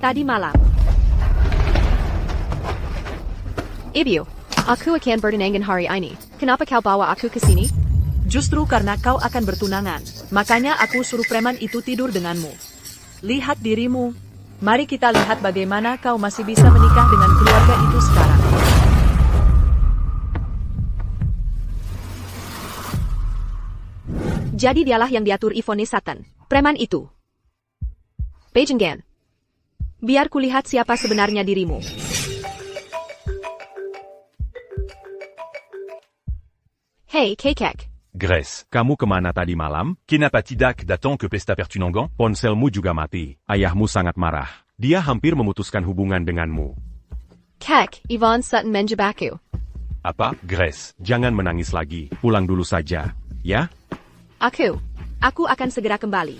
Tadi malam. Ibu, aku akan bertunangan hari ini. Kenapa kau bawa aku ke sini? Justru karena kau akan bertunangan. Makanya aku suruh preman itu tidur denganmu. Lihat dirimu. Mari kita lihat bagaimana kau masih bisa menikah dengan keluarga itu sekarang. Jadi dialah yang diatur Ivone Satan, preman itu. Pajengan. Biar kulihat siapa sebenarnya dirimu. Hei, Kekek. Grace, kamu kemana tadi malam? Kenapa tidak datang ke pesta pertunangan? Ponselmu juga mati. Ayahmu sangat marah. Dia hampir memutuskan hubungan denganmu. Kek, Yvonne Sutton menjebak aku. Apa? Grace, jangan menangis lagi. Pulang dulu saja. Ya? Aku akan segera kembali.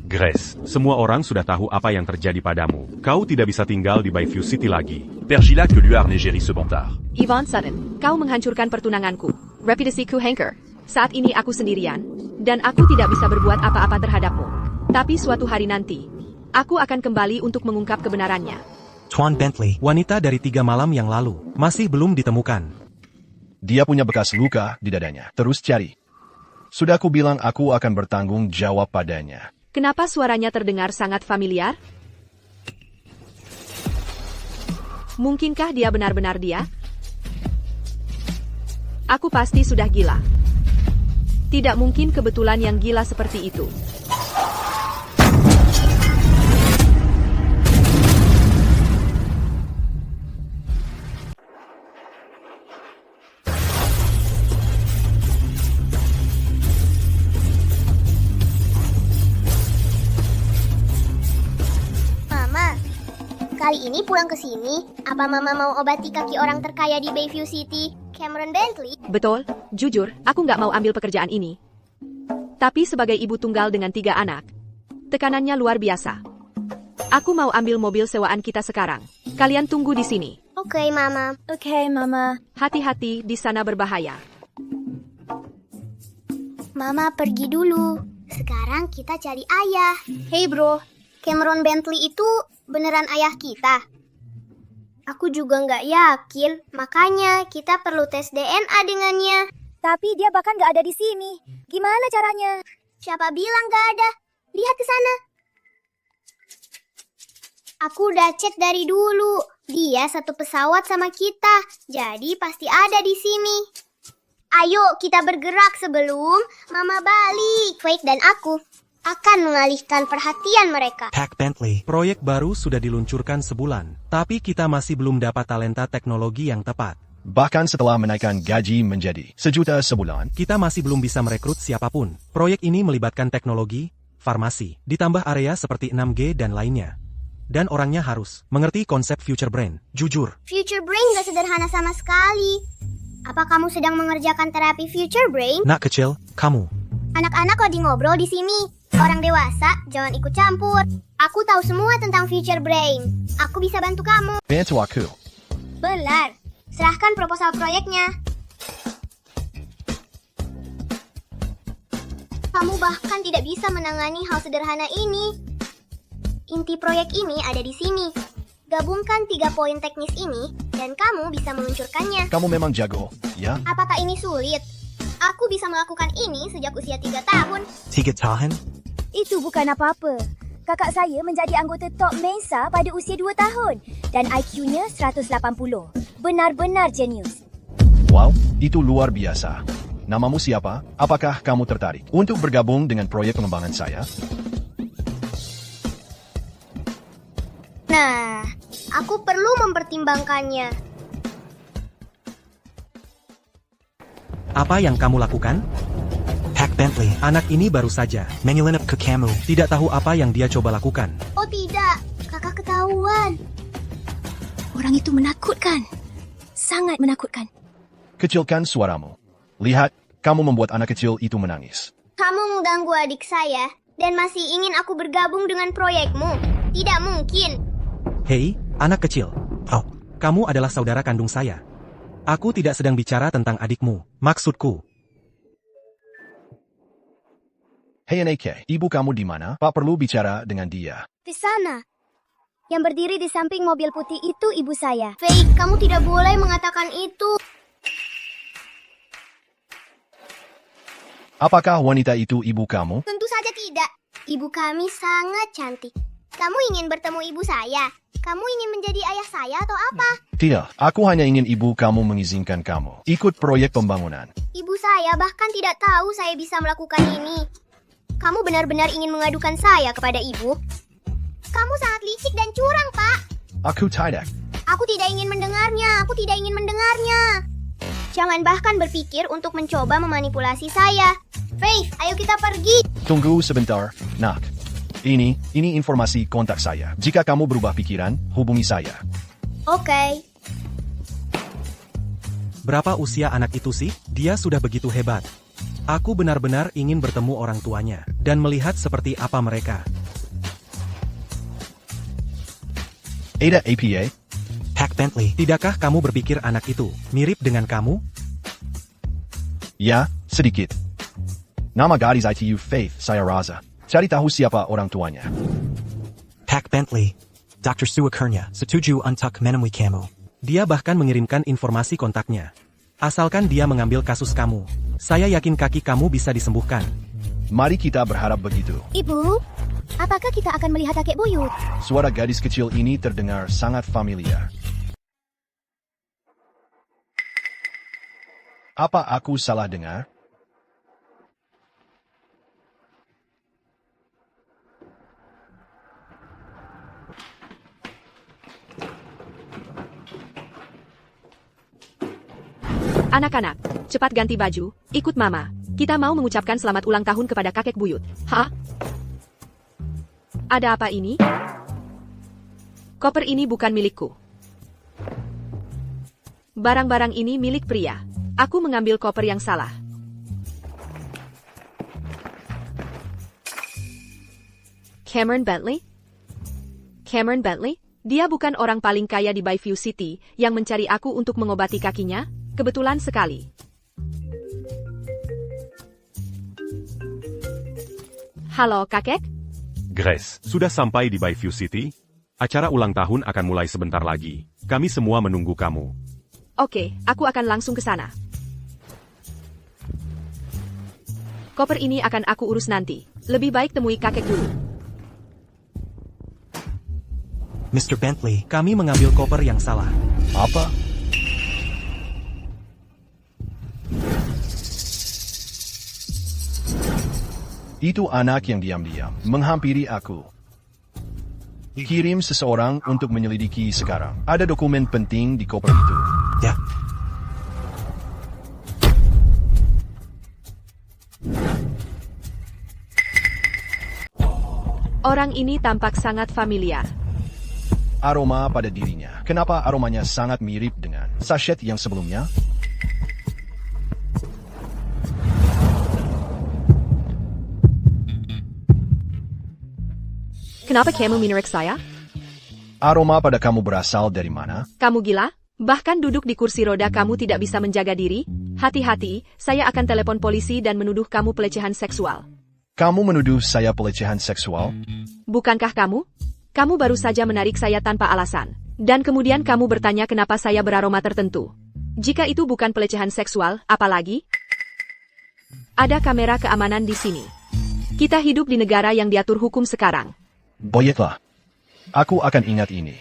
Grace, semua orang sudah tahu apa yang terjadi padamu. Kau tidak bisa tinggal di Bayview City lagi. Pergilah ke luar negeri sebentar. Yvonne Sutton, kau menghancurkan pertunanganku. Reputasiku hancur. Saat ini aku sendirian, dan aku tidak bisa berbuat apa-apa terhadapmu. Tapi suatu hari nanti, aku akan kembali untuk mengungkap kebenarannya. Tuan Bentley, wanita dari 3 malam yang lalu, masih belum ditemukan. Dia punya bekas luka di dadanya. Terus cari. Sudah aku bilang aku akan bertanggung jawab padanya. Kenapa suaranya terdengar sangat familiar? Mungkinkah dia benar-benar dia? Aku pasti sudah gila. Tidak mungkin kebetulan yang gila seperti itu. Kali ini pulang ke sini, apa Mama mau obati kaki orang terkaya di Bayview City, Cameron Bentley? Betul, jujur, aku nggak mau ambil pekerjaan ini. Tapi sebagai ibu tunggal dengan 3 anak, tekanannya luar biasa. Aku mau ambil mobil sewaan kita sekarang. Kalian tunggu di sini. Oke, Mama. Oke, Mama. Hati-hati, di sana berbahaya. Mama pergi dulu. Sekarang kita cari ayah. Hey bro, Cameron Bentley itu beneran ayah kita? Aku juga nggak yakin, makanya kita perlu tes DNA dengannya. Tapi dia bahkan nggak ada di sini. Gimana caranya? Siapa bilang nggak ada? Lihat ke sana. Aku udah cek dari dulu. Dia satu pesawat sama kita, jadi pasti ada di sini. Ayo kita bergerak sebelum Mama balik. Quake dan aku akan mengalihkan perhatian mereka. Hack Bentley, proyek baru sudah diluncurkan sebulan, tapi kita masih belum dapat talenta teknologi yang tepat. Bahkan setelah menaikkan gaji menjadi 1 juta sebulan, Kita masih belum bisa merekrut siapapun. Proyek ini melibatkan teknologi, farmasi, ditambah area seperti 6G dan lainnya. Dan orangnya harus mengerti konsep future brain. Jujur, Future Brain gak sederhana sama sekali. Apa kamu sedang mengerjakan terapi Future Brain? nak kecil, kamu. Anak-anak lagi ngobrol di sini. Orang dewasa, jangan ikut campur. Aku tahu semua tentang Future Brain. Aku bisa bantu kamu. bantu aku. Belar, serahkan proposal proyeknya. Kamu bahkan tidak bisa menangani hal sederhana ini. Inti proyek ini ada di sini. Gabungkan 3 poin teknis ini, dan kamu bisa meluncurkannya. Kamu memang jago, ya? Apakah ini sulit? Aku bisa melakukan ini sejak usia 3 tahun. 3 tahun? Itu bukan apa-apa. Kakak saya menjadi anggota top Mensa pada usia 2 tahun. Dan IQ-nya 180. Benar-benar jenius. Wow, itu luar biasa. Namamu siapa? Apakah kamu tertarik untuk bergabung dengan proyek pengembangan saya? Nah, aku perlu mempertimbangkannya. Apa yang kamu lakukan? Hack Bentley, anak ini baru saja menyelinap ke kamu. Tidak tahu apa yang dia coba lakukan. Oh tidak, kakak ketahuan. Orang itu menakutkan. Sangat menakutkan. Kecilkan suaramu. Lihat, kamu membuat anak kecil itu menangis. Kamu mengganggu adik saya dan masih ingin aku bergabung dengan proyekmu. Tidak mungkin. Hei, anak kecil. Oh, kamu adalah saudara kandung saya. Aku tidak sedang bicara tentang adikmu. Maksudku, Hey Neke, ibu kamu di mana? Pak perlu bicara dengan dia. Di sana. Yang berdiri di samping mobil putih itu ibu saya. Faith, kamu tidak boleh mengatakan itu. Apakah wanita itu ibu kamu? Tentu saja tidak. Ibu kami sangat cantik. Kamu ingin bertemu ibu saya? Kamu ingin menjadi ayah saya atau apa? Tidak, aku hanya ingin ibu kamu mengizinkan kamu ikut proyek pembangunan. Ibu saya bahkan tidak tahu saya bisa melakukan ini. Kamu benar-benar ingin mengadukan saya kepada ibu? Kamu sangat licik dan curang, Pak. Aku tidak. Aku tidak ingin mendengarnya. Aku tidak ingin mendengarnya. Jangan bahkan berpikir untuk mencoba memanipulasi saya. Faith, ayo kita pergi. Tunggu sebentar, nak. Ini informasi kontak saya. Jika kamu berubah pikiran, hubungi saya. Oke. Berapa usia anak itu sih? Dia sudah begitu hebat. Aku benar-benar ingin bertemu orang tuanya dan melihat seperti apa mereka. Ada APA? Hack Bentley, tidakkah kamu berpikir anak itu mirip dengan kamu? Ya, sedikit. Nama gadis ITU Faith, saya Raza. Cari tahu siapa orang tuanya. Hack Bentley, Dr. Suakernya, setuju untuk menemui kamu. Dia bahkan mengirimkan informasi kontaknya. Asalkan dia mengambil kasus kamu, saya yakin kaki kamu bisa disembuhkan. Mari kita berharap begitu. Ibu, apakah kita akan melihat kakek buyut? Suara gadis kecil ini terdengar sangat familiar. Apa aku salah dengar? Anak-anak, cepat ganti baju, ikut mama. Kita mau mengucapkan selamat ulang tahun kepada kakek buyut. Hah? Ada apa ini? Koper ini bukan milikku. Barang-barang ini milik pria. Aku mengambil koper yang salah. Cameron Bentley? Cameron Bentley? Dia bukan orang paling kaya di Bayview City yang mencari aku untuk mengobati kakinya? Kebetulan sekali. Halo, kakek? Grace, sudah sampai di Bayview City? Acara ulang tahun akan mulai sebentar lagi. Kami semua menunggu kamu. Oke, aku akan langsung ke sana. Koper ini akan aku urus nanti. Lebih baik temui kakek dulu. Mr. Bentley, Kami mengambil koper yang salah. Apa? Itu anak yang diam-diam menghampiri aku. Kirim seseorang untuk menyelidiki sekarang. Ada dokumen penting di koper itu. ya, Orang ini tampak sangat familiar. Aroma pada dirinya. Kenapa aromanya sangat mirip dengan sachet yang sebelumnya? Kenapa kamu menirek saya? Aroma pada kamu berasal dari mana? Kamu gila? Bahkan duduk di kursi roda kamu tidak bisa menjaga diri? Hati-hati, saya akan telepon polisi dan menuduh kamu pelecehan seksual. Kamu menuduh saya pelecehan seksual? Bukankah kamu? Kamu baru saja menarik saya tanpa alasan. Dan kemudian kamu bertanya kenapa saya beraroma tertentu. Jika itu bukan pelecehan seksual, apalagi? Ada kamera keamanan di sini. Kita hidup di negara yang diatur hukum sekarang. Baiklah. Aku akan ingat ini.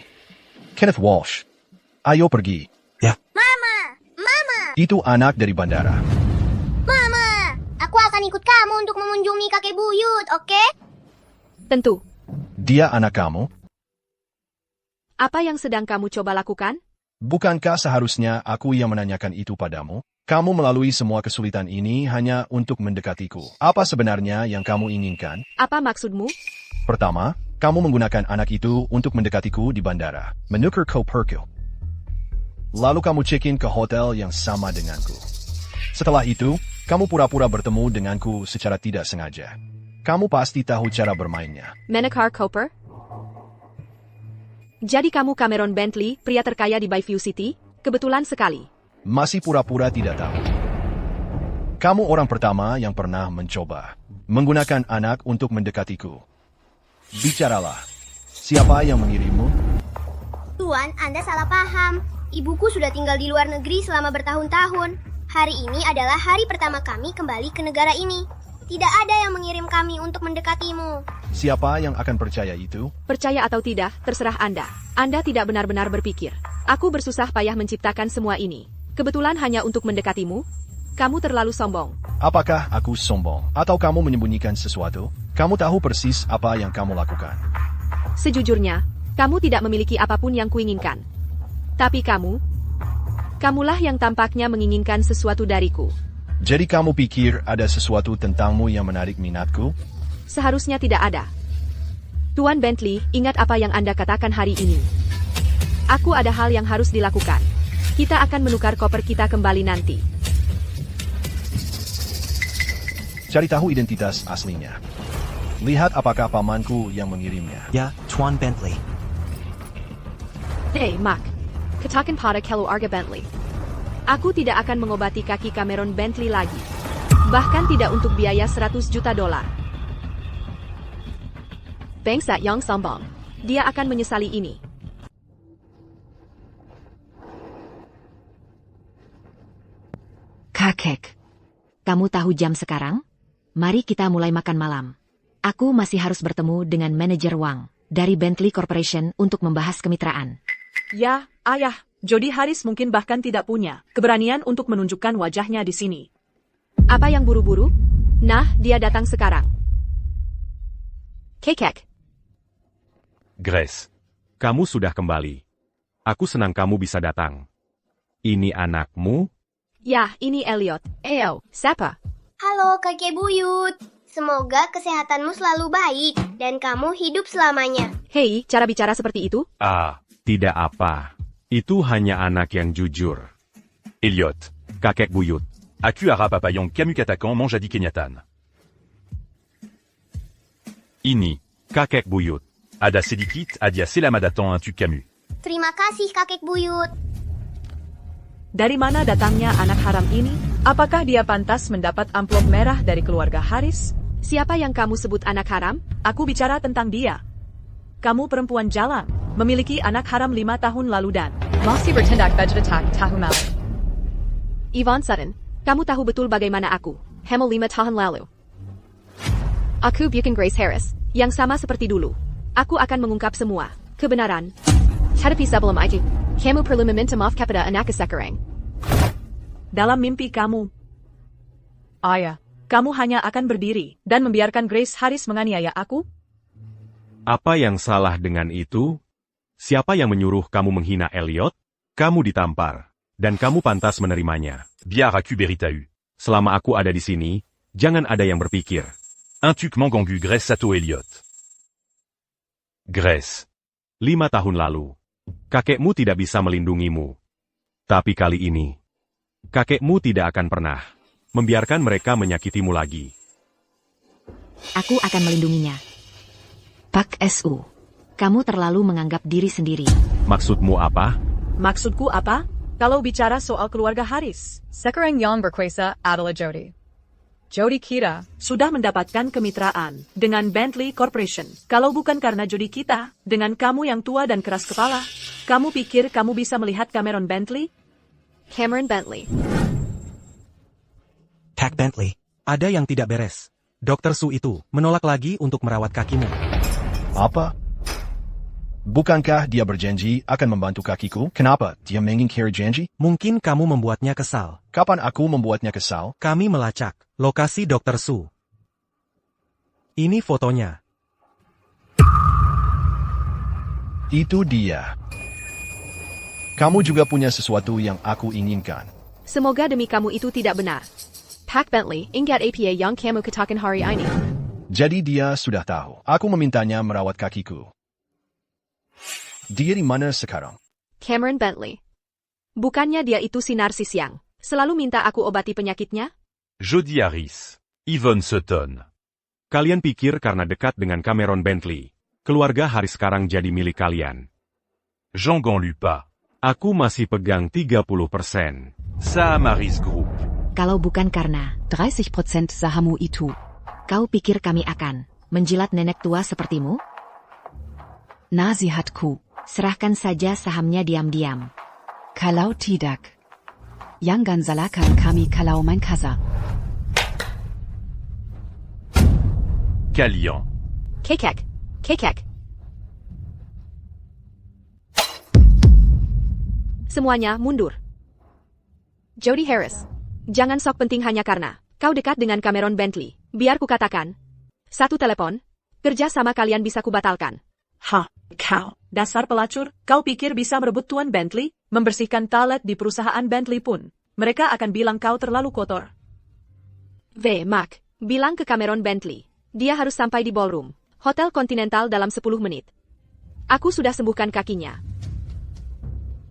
Kenneth Walsh. Ayo pergi. Mama! Itu anak dari bandara. Mama! Aku akan ikut kamu untuk mengunjungi kakek buyut, oke? Tentu. Dia anak kamu? Apa yang sedang kamu coba lakukan? Bukankah seharusnya aku yang menanyakan itu padamu? Kamu melalui semua kesulitan ini hanya untuk mendekatiku. Apa sebenarnya yang kamu inginkan? Apa maksudmu? Pertama, kamu menggunakan anak itu untuk mendekatiku di bandara, menukar koperku. Lalu kamu check-in ke hotel yang sama denganku. Setelah itu, kamu pura-pura bertemu denganku secara tidak sengaja. Kamu pasti tahu cara bermainnya. Menakar Cooper? Jadi kamu Cameron Bentley, pria terkaya di Bayview City? Kebetulan sekali. Masih pura-pura tidak tahu. Kamu orang pertama yang pernah mencoba menggunakan anak untuk mendekatiku. Bicaralah. Siapa yang mengirimmu? Tuan, Anda salah paham. Ibuku sudah tinggal di luar negeri selama bertahun-tahun. Hari ini adalah hari pertama kami kembali ke negara ini. Tidak ada yang mengirim kami untuk mendekatimu. Siapa yang akan percaya itu? Percaya atau tidak, terserah Anda. Anda tidak benar-benar berpikir. Aku bersusah payah menciptakan semua ini. Kebetulan hanya untuk mendekatimu? Kamu terlalu sombong. Apakah aku sombong? Atau kamu menyembunyikan sesuatu? Kamu tahu persis apa yang kamu lakukan. Sejujurnya, kamu tidak memiliki apapun yang kuinginkan. Tapi kamulah yang tampaknya menginginkan sesuatu dariku. Jadi kamu pikir ada sesuatu tentangmu yang menarik minatku? Seharusnya tidak ada. Tuan Bentley, ingat apa yang Anda katakan hari ini. Aku ada hal yang harus dilakukan. Kita akan menukar koper kita kembali nanti. Cari tahu identitas aslinya. Lihat apakah pamanku yang mengirimnya. Ya, Tuan Bentley. Hey, Mark. Katakan pada keluarga Bentley. Aku tidak akan mengobati kaki Cameron Bentley lagi. Bahkan tidak untuk biaya $100 juta. Bangsa yang sombong. Dia akan menyesali ini. Kakek, kamu tahu jam sekarang? Mari kita mulai makan malam. Aku masih harus bertemu dengan manajer Wang dari Bentley Corporation untuk membahas kemitraan. Ya, ayah, Jody Harris mungkin bahkan tidak punya keberanian untuk menunjukkan wajahnya di sini. Apa yang buru-buru? Nah, dia datang sekarang. Kekek. Grace, kamu sudah kembali. Aku senang kamu bisa datang. Ini anakmu? Ya, ini Elliot. Siapa? Halo kakek buyut. Semoga kesehatanmu selalu baik dan kamu hidup selamanya. Hei, cara bicara seperti itu? Tidak apa. Itu hanya anak yang jujur. Elliot, kakek buyut. Aku harap apa yang kamu katakan menjadi kenyataan. Ini, kakek buyut. Ada sedikit hadiah selamat datang untuk kamu. Terima kasih kakek buyut. Dari mana datangnya anak haram ini? Apakah dia pantas mendapat amplop merah dari keluarga Harris? Siapa yang kamu sebut anak haram? Aku bicara tentang dia. Kamu perempuan jalan, memiliki anak haram 5 tahun lalu dan masih bertindak berjetak tahun lalu. Yvonne Sutton, kamu tahu betul bagaimana aku. Hamil 5 tahun lalu. Aku bukan Grace Harris, yang sama seperti dulu. Aku akan mengungkap semua kebenaran. Hadapi sebelum itu, kamu perlu meminta maaf kepada anak sekarang. Dalam mimpi kamu, ayah, kamu hanya akan berdiri dan membiarkan Grace Harris menganiaya aku? Apa yang salah dengan itu? Siapa yang menyuruh kamu menghina Elliot? Kamu ditampar, dan kamu pantas menerimanya. Biar aku beritahu. Selama aku ada di sini, jangan ada yang berpikir. Untuk mengganggu Grace atau Elliot. Grace, 5 tahun lalu, kakekmu tidak bisa melindungimu. Tapi kali ini, kakekmu tidak akan pernah membiarkan mereka menyakitimu lagi. Aku akan melindunginya. Pak SU, kamu terlalu menganggap diri sendiri. Maksudmu apa? Maksudku apa? Kalau bicara soal keluarga Harris, sekarang yang berkuasa adalah Jody. Jody kira sudah mendapatkan kemitraan dengan Bentley Corporation. Kalau bukan karena Jody kita, dengan kamu yang tua dan keras kepala, kamu pikir kamu bisa melihat Cameron Bentley? Cameron Bentley. Pak Bentley. Ada yang tidak beres. Dr. Su itu menolak lagi untuk merawat kakimu. Apa? Bukankah dia berjanji akan membantu kakiku? Kenapa dia mengingkari janji? Mungkin kamu membuatnya kesal. Kapan aku membuatnya kesal? Kami melacak lokasi Dr. Su. Ini fotonya. Itu dia. Kamu juga punya sesuatu yang aku inginkan. Semoga demi kamu itu tidak benar. Pak Bentley, ingat apa yang kamu katakan hari ini. Jadi dia sudah tahu. Aku memintanya merawat kakiku. Dia di mana sekarang? Cameron Bentley. Bukannya dia itu si narsis yang selalu minta aku obati penyakitnya? Jody Harris. Yvonne Sutton. Kalian pikir karena dekat dengan Cameron Bentley, keluarga Harris sekarang jadi milik kalian. Jean-Gon Lupa. Aku masih pegang 30%. Sam Harris Group. Kalau bukan karena 30% sahamu itu. Kau pikir kami akan menjilat nenek tua sepertimu? Nasihatku. Serahkan saja sahamnya diam-diam. Kalau tidak, jangan salahkan kami kalau main kasar. Kalian. Kekek. Kekek. Semuanya mundur. Jody Harris. Jangan sok penting hanya karena kau dekat dengan Cameron Bentley. Biar ku katakan. Satu telepon. Kerja sama kalian bisa kubatalkan. Hah, kau. Dasar pelacur, kau pikir bisa merebut Tuan Bentley? Membersihkan toilet di perusahaan Bentley pun. Mereka akan bilang kau terlalu kotor. Mark. Bilang ke Cameron Bentley. Dia harus sampai di ballroom. Hotel Continental dalam 10 menit. Aku sudah sembuhkan kakinya.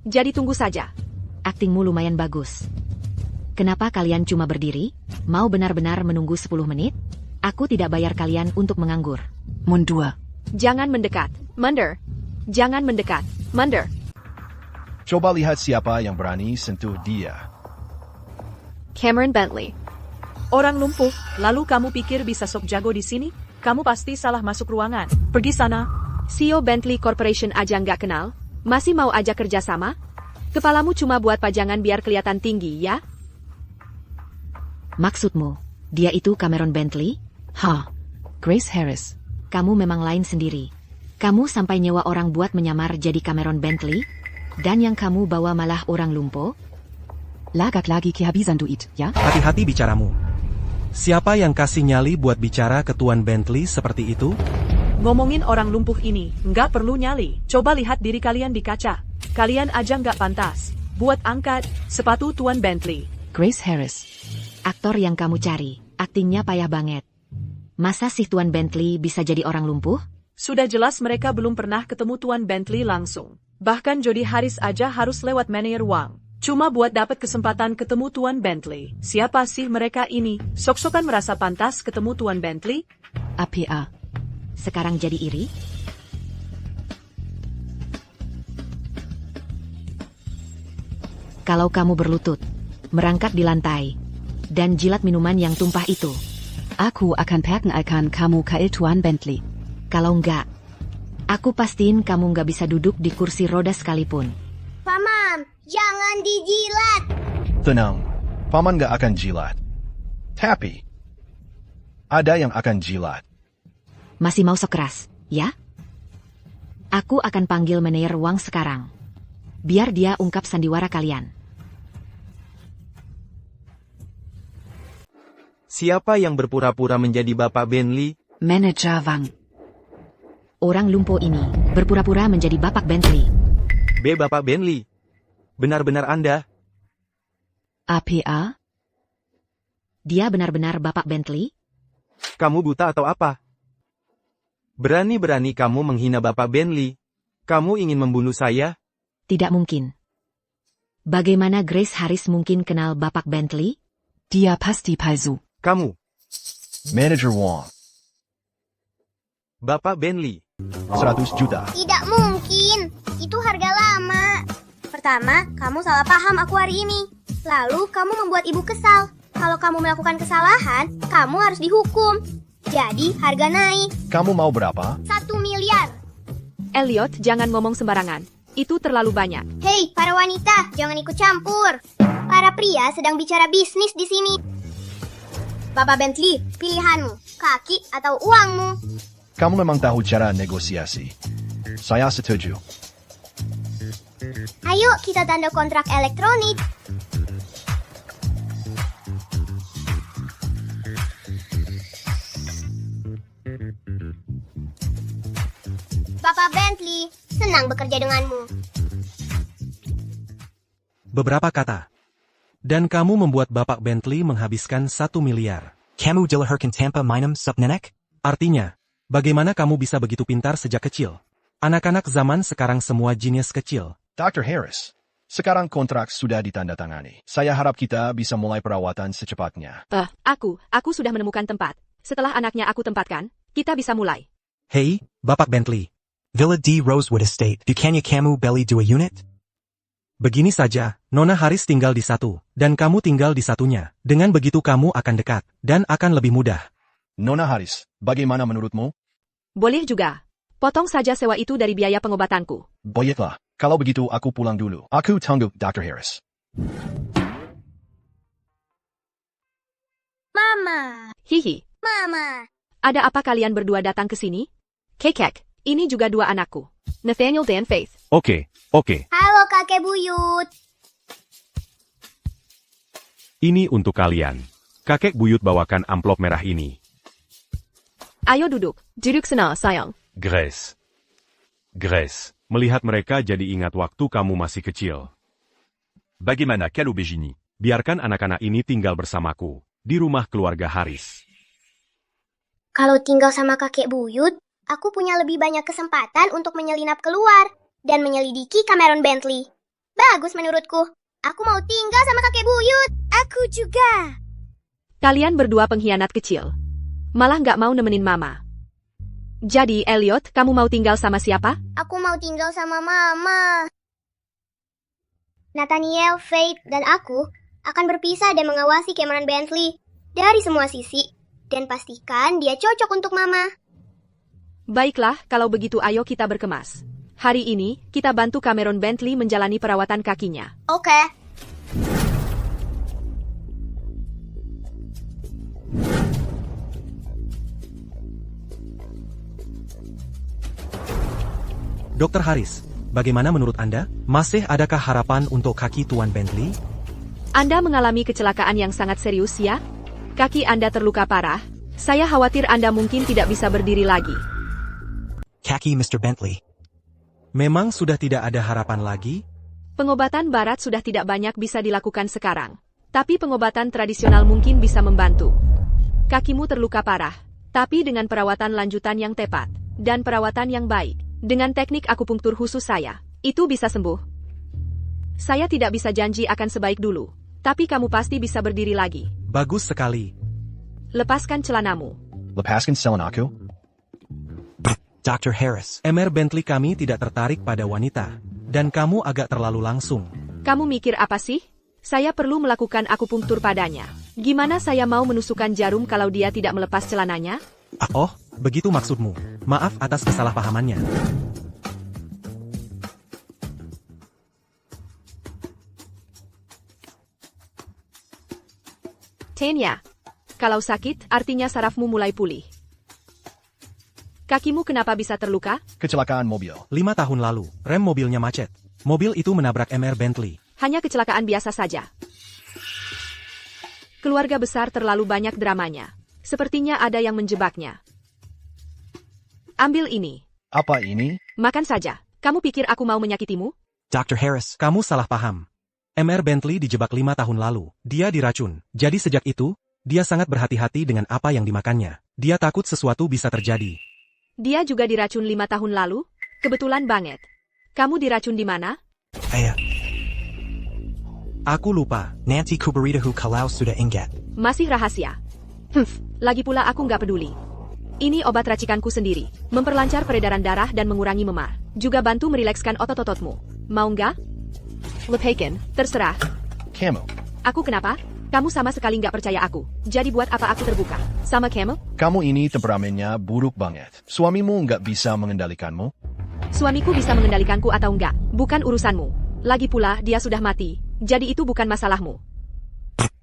Jadi tunggu saja. Aktingmu lumayan bagus. Kenapa kalian cuma berdiri? Mau benar-benar menunggu 10 menit? Aku tidak bayar kalian untuk menganggur. Mundur. Jangan mendekat. Mundur. Jangan mendekat. Mundur. Coba lihat siapa yang berani sentuh dia. Cameron Bentley. Orang lumpuh, lalu kamu pikir bisa sok jago di sini? Kamu pasti salah masuk ruangan. Pergi sana. CEO Bentley Corporation aja nggak kenal? Masih mau ajak kerja sama? Kepalamu cuma buat pajangan biar kelihatan tinggi, ya? Maksudmu, dia itu Cameron Bentley? Hah, Grace Harris. Kamu memang lain sendiri. Kamu sampai nyewa orang buat menyamar jadi Cameron Bentley? Dan yang kamu bawa malah orang lumpuh? Lagat lagi kehabisan duit, ya? Hati-hati bicaramu. Siapa yang kasih nyali buat bicara ke Tuan Bentley seperti itu? Ngomongin orang lumpuh ini, nggak perlu nyali. Coba lihat diri kalian di kaca. Kalian aja nggak pantas. Buat angkat sepatu Tuan Bentley. Grace Harris. Aktor yang kamu cari, aktingnya payah banget. Masa sih Tuan Bentley bisa jadi orang lumpuh? Sudah jelas mereka belum pernah ketemu Tuan Bentley langsung. Bahkan Jody Harris aja harus lewat manajer Wang. Cuma buat dapat kesempatan ketemu Tuan Bentley. Siapa sih mereka ini? Sok-sokan merasa pantas ketemu Tuan Bentley? APA. Sekarang jadi iri? Kalau kamu berlutut, merangkak di lantai, dan jilat minuman yang tumpah itu. Aku akan perkenalkan kamu ke Tuan Bentley. Kalau enggak, aku pastiin kamu nggak bisa duduk di kursi roda sekalipun. Paman, jangan dijilat. Tenang, Paman gak akan jilat. Tapi, ada yang akan jilat. Masih mau sok keras, ya? Aku akan panggil manajer Wang sekarang. Biar dia ungkap sandiwara kalian. Siapa yang berpura-pura menjadi Bapak Bentley? Manajer Wang. Orang lumpuh ini berpura-pura menjadi Bapak Bentley. Bapak Bentley. Benar-benar Anda? APA? Dia benar-benar Bapak Bentley? Kamu buta atau apa? Berani-berani kamu menghina Bapak Bentley. Kamu ingin membunuh saya? Tidak mungkin. Bagaimana Grace Harris mungkin kenal Bapak Bentley? Dia pasti palsu. Kamu. Manager Wong. Bapak Bentley. 100 juta. Tidak mungkin. Itu harga lama. Pertama, kamu salah paham aku hari ini. Lalu, kamu membuat ibu kesal. Kalau kamu melakukan kesalahan, kamu harus dihukum. Jadi, harga naik. Kamu mau berapa? 1 miliar. Elliot, jangan ngomong sembarangan. Itu terlalu banyak. Hei, para wanita, jangan ikut campur. Para pria sedang bicara bisnis di sini. Bapak Bentley, pilihanmu, kaki atau uangmu? Kamu memang tahu cara negosiasi. Saya setuju. Ayo, kita tanda kontrak elektronik. Bapak Bentley, senang bekerja denganmu. Beberapa kata. Dan kamu membuat Bapak Bentley menghabiskan 1 miliar. Kamu dilahirkan tanpa minum sup nenek? Artinya, bagaimana kamu bisa begitu pintar sejak kecil? Anak-anak zaman sekarang semua jenius kecil. Dr. Harris, sekarang kontrak sudah ditandatangani. Saya harap kita bisa mulai perawatan secepatnya. Aku sudah menemukan tempat. Setelah anaknya aku tempatkan, kita bisa mulai. Hei, Bapak Bentley. Villa D. Rosewood Estate. Bukannya kamu beli 2 unit? Begini saja, Nona Haris tinggal di satu, dan kamu tinggal di satunya. Dengan begitu kamu akan dekat, dan akan lebih mudah. Nona Haris, bagaimana menurutmu? Boleh juga. Potong saja sewa itu dari biaya pengobatanku. Baiklah, kalau begitu aku pulang dulu. Aku tunggu Dr. Harris. Mama, Hihi, Mama. ada apa kalian berdua datang ke sini? Kekek, ini juga dua anakku. Nathaniel dan Faith. Oke. Halo kakek buyut. Ini untuk kalian. Kakek buyut bawakan amplop merah ini. Ayo duduk. Duduk sana, sayang. Grace. Grace. Melihat mereka jadi ingat waktu kamu masih kecil. Bagaimana kalau begini? Biarkan anak-anak ini tinggal bersamaku, di rumah keluarga Haris. Kalau tinggal sama kakek buyut, aku punya lebih banyak kesempatan untuk menyelinap keluar dan menyelidiki Cameron Bentley. Bagus menurutku. Aku mau tinggal sama kakek buyut. Aku juga. Kalian berdua pengkhianat kecil. Malah nggak mau nemenin mama. Jadi, Elliot, kamu mau tinggal sama siapa? Aku mau tinggal sama mama. Nathaniel, Faith, dan aku akan berpisah dan mengawasi Cameron Bentley dari semua sisi. Dan pastikan dia cocok untuk mama. Baiklah, kalau begitu ayo kita berkemas. Hari ini, kita bantu Cameron Bentley menjalani perawatan kakinya. Oke. Dr. Haris, bagaimana menurut Anda? Masih adakah harapan untuk kaki Tuan Bentley? Anda mengalami kecelakaan yang sangat serius ya? Kaki Anda terluka parah. Saya khawatir Anda mungkin tidak bisa berdiri lagi. Kaki Mr. Bentley. Memang sudah tidak ada harapan lagi? Pengobatan barat sudah tidak banyak bisa dilakukan sekarang. Tapi pengobatan tradisional mungkin bisa membantu. Kakimu terluka parah, tapi dengan perawatan lanjutan yang tepat, dan perawatan yang baik, dengan teknik akupunktur khusus saya, itu bisa sembuh. Saya tidak bisa janji akan sebaik dulu, tapi kamu pasti bisa berdiri lagi. Bagus sekali. Lepaskan celanamu. Lepaskan selan aku? Dr. Harris. Mr. Bentley kami tidak tertarik pada wanita. Dan kamu agak terlalu langsung. Kamu mikir apa sih? Saya perlu melakukan akupunktur padanya. Gimana saya mau menusukkan jarum kalau dia tidak melepas celananya? Oh, begitu maksudmu. Maaf atas kesalahpahamannya. Tanya. Kalau sakit, artinya sarafmu mulai pulih. Kakimu kenapa bisa terluka? Kecelakaan mobil. 5 tahun lalu, rem mobilnya macet. Mobil itu menabrak Mr. Bentley. Hanya kecelakaan biasa saja. Keluarga besar terlalu banyak dramanya. Sepertinya ada yang menjebaknya. Ambil ini. Apa ini? Makan saja. Kamu pikir aku mau menyakitimu? Dr. Harris. Kamu salah paham. Mr. Bentley dijebak 5 tahun lalu. Dia diracun. Jadi sejak itu, dia sangat berhati-hati dengan apa yang dimakannya. Dia takut sesuatu bisa terjadi. Dia juga diracun 5 tahun lalu? Kebetulan banget. Kamu diracun di mana? Aku lupa. Nancy Kubaritahu kalau sudah ingat. Masih rahasia. Lagi pula aku nggak peduli. Ini obat racikanku sendiri. Memperlancar peredaran darah dan mengurangi memar. Juga bantu merilekskan otot-ototmu. Mau nggak? Lepaskan, terserah. Kamu. Aku kenapa? Kamu sama sekali nggak percaya aku. Jadi buat apa aku terbuka? Sama Camel? Kamu ini temperamennya buruk banget. Suamimu nggak bisa mengendalikanmu? Suamiku bisa mengendalikanku atau enggak, bukan urusanmu. Lagi pula, dia sudah mati. Jadi itu bukan masalahmu.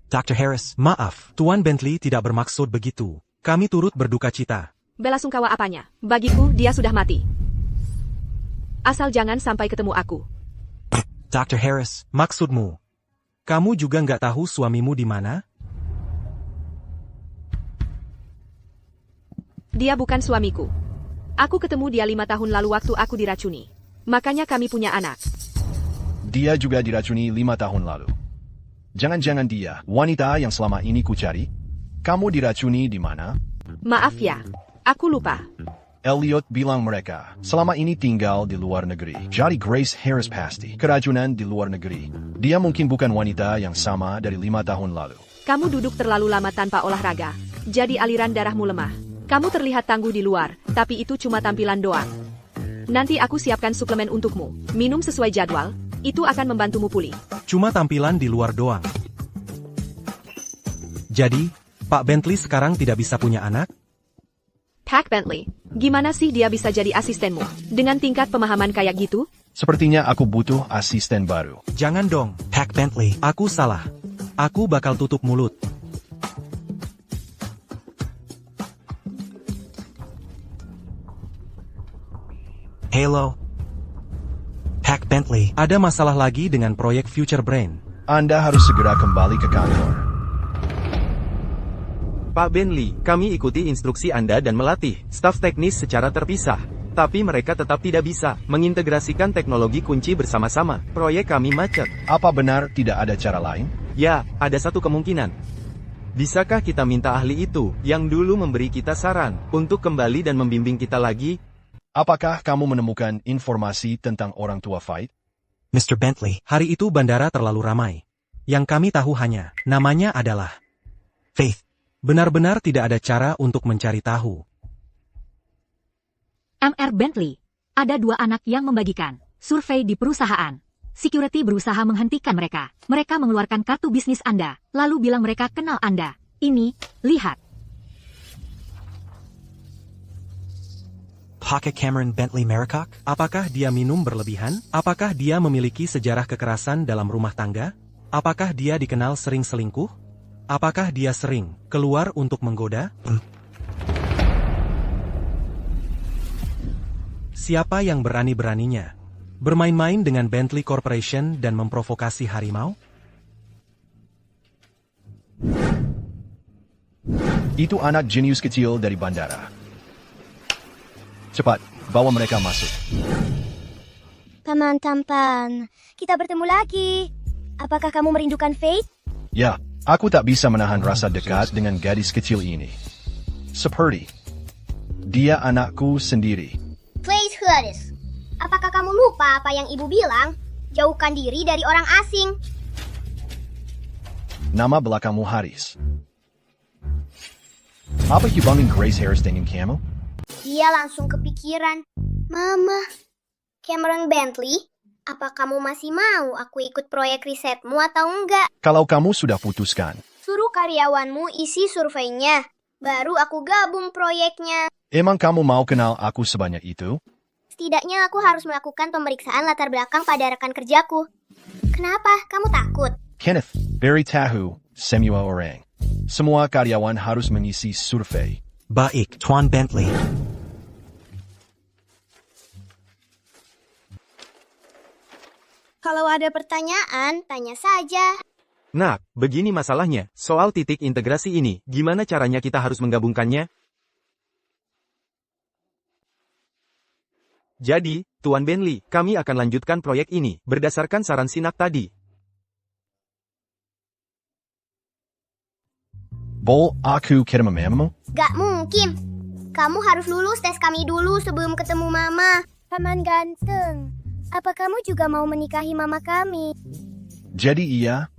Dr. Harris. Maaf, Tuan Bentley tidak bermaksud begitu. Kami turut berduka cita. Belasungkawa apanya? Bagiku, dia sudah mati. Asal jangan sampai ketemu aku. Dr. Harris. Maksudmu? Kamu juga nggak tahu suamimu di mana? Dia bukan suamiku. Aku ketemu dia 5 tahun lalu waktu aku diracuni. Makanya kami punya anak. Dia juga diracuni 5 tahun lalu. Jangan-jangan dia, wanita yang selama ini kucari? Kamu diracuni di mana? Maaf ya, aku lupa. Elliot bilang mereka selama ini tinggal di luar negeri. Jadi Grace Harris pasti keracunan di luar negeri. Dia mungkin bukan wanita yang sama dari 5 tahun lalu. Kamu duduk terlalu lama tanpa olahraga. Jadi aliran darahmu lemah. Kamu terlihat tangguh di luar, tapi itu cuma tampilan doang. Nanti aku siapkan suplemen untukmu. Minum sesuai jadwal. Itu akan membantumu pulih. Cuma tampilan di luar doang. Jadi, Pak Bentley sekarang tidak bisa punya anak? Pak Bentley, gimana sih dia bisa jadi asistenmu? Dengan tingkat pemahaman kayak gitu? Sepertinya aku butuh asisten baru. Jangan dong. Pak Bentley. Aku salah. Aku bakal tutup mulut. Halo. Pak Bentley. Ada masalah lagi dengan proyek Future Brain. Anda harus segera kembali ke kantor. Pak Bentley, kami ikuti instruksi Anda dan melatih staf teknis secara terpisah. Tapi mereka tetap tidak bisa mengintegrasikan teknologi kunci bersama-sama. Proyek kami macet. Apa benar tidak ada cara lain? Ya, ada satu kemungkinan. Bisakah kita minta ahli itu, yang dulu memberi kita saran, untuk kembali dan membimbing kita lagi? Apakah kamu menemukan informasi tentang orang tua Fight? Mr. Bentley. Hari itu bandara terlalu ramai. Yang kami tahu hanya, namanya adalah Faith. Benar-benar tidak ada cara untuk mencari tahu. Mr. Bentley, ada 2 anak yang membagikan survei di perusahaan. Security berusaha menghentikan mereka. Mereka mengeluarkan kartu bisnis Anda, lalu bilang mereka kenal Anda. Ini, lihat. Pocket Cameron Bentley Maricock? Apakah dia minum berlebihan? Apakah dia memiliki sejarah kekerasan dalam rumah tangga? Apakah dia dikenal sering selingkuh? Apakah dia sering keluar untuk menggoda? Siapa yang berani-beraninya bermain-main dengan Bentley Corporation dan memprovokasi harimau? Itu anak jenius kecil dari bandara. Cepat, bawa mereka masuk. Paman tampan, kita bertemu lagi. Apakah kamu merindukan Faith? Ya, aku tak bisa menahan rasa dekat dengan gadis kecil ini. Seperti dia anakku sendiri. Faith Harris, apakah kamu lupa apa yang ibu bilang? Jauhkan diri dari orang asing. Nama belakangmu Haris. Apa hubungan Grace Harris dengan kamu? Dia langsung kepikiran. Mama, Cameron Bentley, apa kamu masih mau aku ikut proyek risetmu atau enggak? Kalau kamu sudah putuskan, Suruh karyawanmu isi surveinya. Baru aku gabung proyeknya. emang kamu mau kenal aku sebanyak itu? Setidaknya aku harus melakukan pemeriksaan latar belakang pada rekan kerjaku. Kenapa? Kamu takut? Kenneth, beri tahu semua orang. Semua karyawan harus mengisi survei. Baik, Tuan Bentley. Kalau ada pertanyaan, tanya saja. Nah, begini masalahnya. Soal titik integrasi ini, gimana caranya kita harus menggabungkannya? Jadi, Tuan Bentley, kami akan lanjutkan proyek ini, berdasarkan saran Sinak tadi. Bol aku kirim memamu? Gak mungkin. Kamu harus lulus tes kami dulu sebelum ketemu Mama. Paman ganteng, apa kamu juga mau menikahi mama kami? Jadi iya?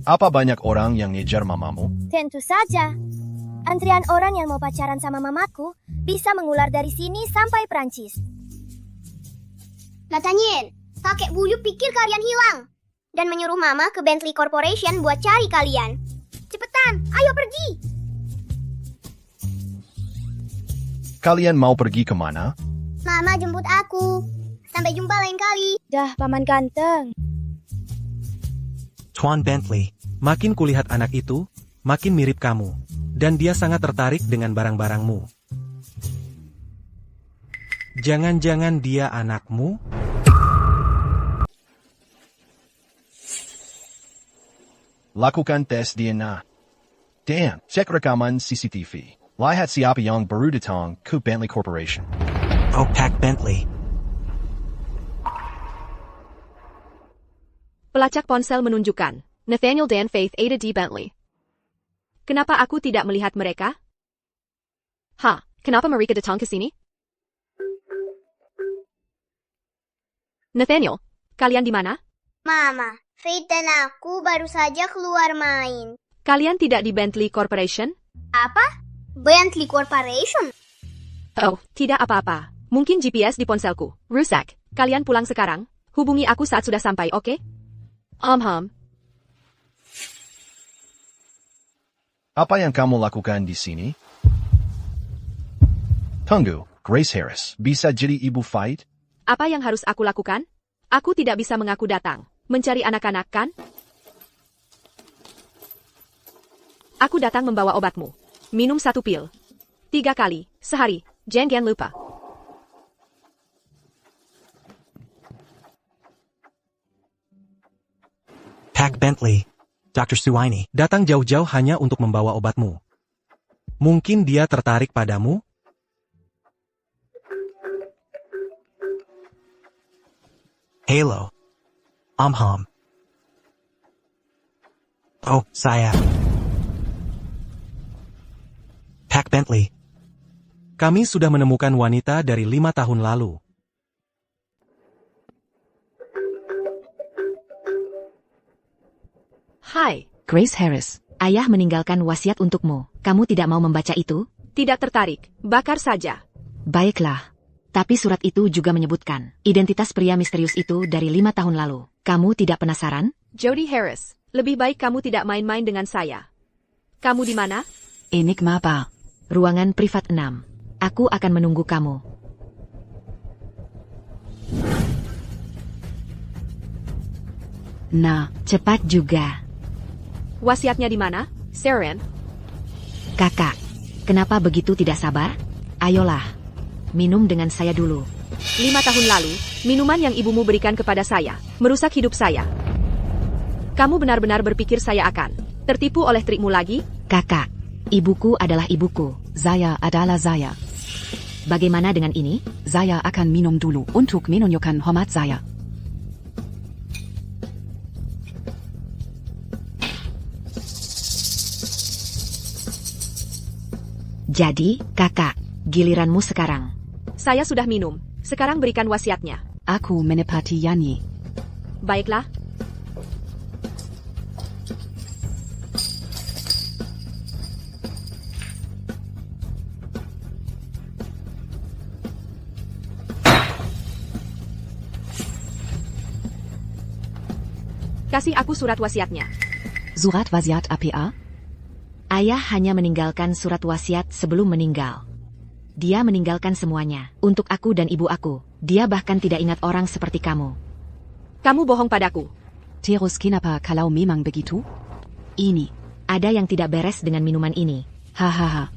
Apa banyak orang yang ngejar mamamu? Tentu saja. Antrian orang yang mau pacaran sama mamaku bisa mengular dari sini sampai Prancis. Nathaniel, kakek buyut pikir kalian hilang. Dan menyuruh Mama ke Bentley Corporation buat cari kalian. Cepetan, ayo pergi. Kalian mau pergi kemana? Mama jemput aku. Sampai jumpa lain kali. Dah, paman ganteng. Tuan Bentley. Makin kulihat anak itu, makin mirip kamu. Dan dia sangat tertarik dengan barang-barangmu. Jangan-jangan dia anakmu? Lakukan tes DNA. Dan, cek rekaman CCTV. Lihat siapa yang baru datang ke Bentley Corporation. Oh, Pak Bentley. Pelacak ponsel menunjukkan Nathaniel dan Faith Ada D. Bentley. Kenapa aku tidak melihat mereka? Kenapa mereka datang ke sini? Nathaniel, kalian di mana? Mama, Faith dan aku baru saja keluar main. Kalian tidak di Bentley Corporation? Apa? Bentley Corporation? Oh, tidak apa-apa. Mungkin GPS di ponselku rusak. Kalian pulang sekarang. Hubungi aku saat sudah sampai, oke? Apa yang kamu lakukan di sini? Tunggu, Grace Harris, bisa jadi ibu Fight? Apa yang harus aku lakukan? Aku tidak bisa mengaku datang. Mencari anak-anak, kan? Aku datang membawa obatmu. Minum 1 pil. 3 kali, sehari. Jangan lupa. Pack Bentley. Dr. Suwaini. Datang jauh-jauh hanya untuk membawa obatmu. Mungkin dia tertarik padamu? Halo. Ham. Oh, saya. Pack Bentley. Kami sudah menemukan wanita dari 5 tahun lalu. Hai. Grace Harris, ayah meninggalkan wasiat untukmu. Kamu tidak mau membaca itu? Tidak tertarik. Bakar saja. Baiklah. Tapi surat itu juga menyebutkan identitas pria misterius itu dari 5 tahun lalu. Kamu tidak penasaran? Jody Harris, lebih baik kamu tidak main-main dengan saya. Kamu di mana? Enigma Bar. Ruangan privat 6. Aku akan menunggu kamu. Nah, Cepat juga. Wasiatnya di mana, Seren? Kakak, kenapa begitu tidak sabar? Ayolah, minum dengan saya dulu. 5 tahun lalu, minuman yang ibumu berikan kepada saya, merusak hidup saya. Kamu benar-benar berpikir saya akan tertipu oleh trikmu lagi? Kakak, ibuku adalah ibuku. Saya adalah saya. Bagaimana dengan ini? Saya akan minum dulu untuk menunjukkan hormat saya. Jadi, kakak, giliranmu sekarang. Saya sudah minum. Sekarang berikan wasiatnya. Aku menepati janji. Baiklah. Kasih aku surat wasiatnya. Surat wasiat APA? Ayah hanya meninggalkan surat wasiat sebelum meninggal. Dia meninggalkan semuanya, untuk aku dan ibu aku. Dia bahkan tidak ingat orang seperti kamu. Kamu bohong padaku. Terus kenapa kalau memang begitu? Ini. Ada yang tidak beres dengan minuman ini. Hahaha.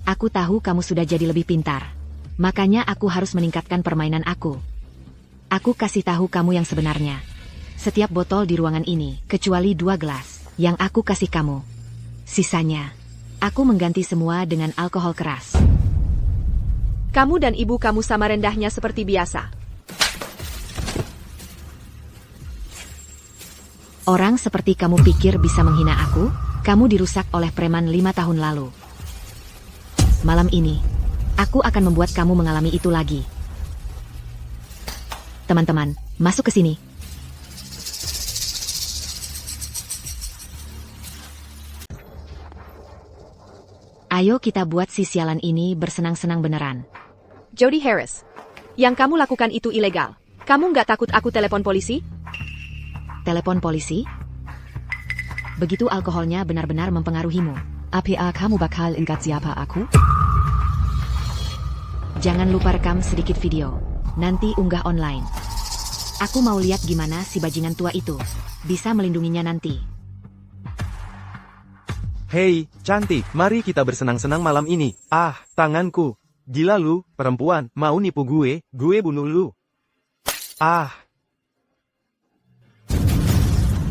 Aku tahu kamu sudah jadi lebih pintar. Makanya aku harus meningkatkan permainan aku. Aku kasih tahu kamu yang sebenarnya. Setiap botol di ruangan ini, kecuali 2 gelas, yang aku kasih kamu. Sisanya, aku mengganti semua dengan alkohol keras. Kamu dan ibu kamu sama rendahnya seperti biasa. Orang seperti kamu pikir bisa menghina aku? Kamu dirusak oleh preman 5 tahun lalu. Malam ini, aku akan membuat kamu mengalami itu lagi. Teman-teman, masuk ke sini. Ayo kita buat si sialan ini bersenang-senang beneran. Jody Harris, yang kamu lakukan itu ilegal. Kamu nggak takut aku telepon polisi? Telepon polisi? Begitu alkoholnya benar-benar mempengaruhimu. APA kamu bakal ingat siapa aku? Jangan lupa rekam sedikit video. Nanti unggah online. Aku mau lihat gimana si bajingan tua itu bisa melindunginya nanti. Hei, cantik, mari kita bersenang-senang malam ini. Ah, tanganku. Gila lu, perempuan, mau nipu gue bunuh lu. Ah.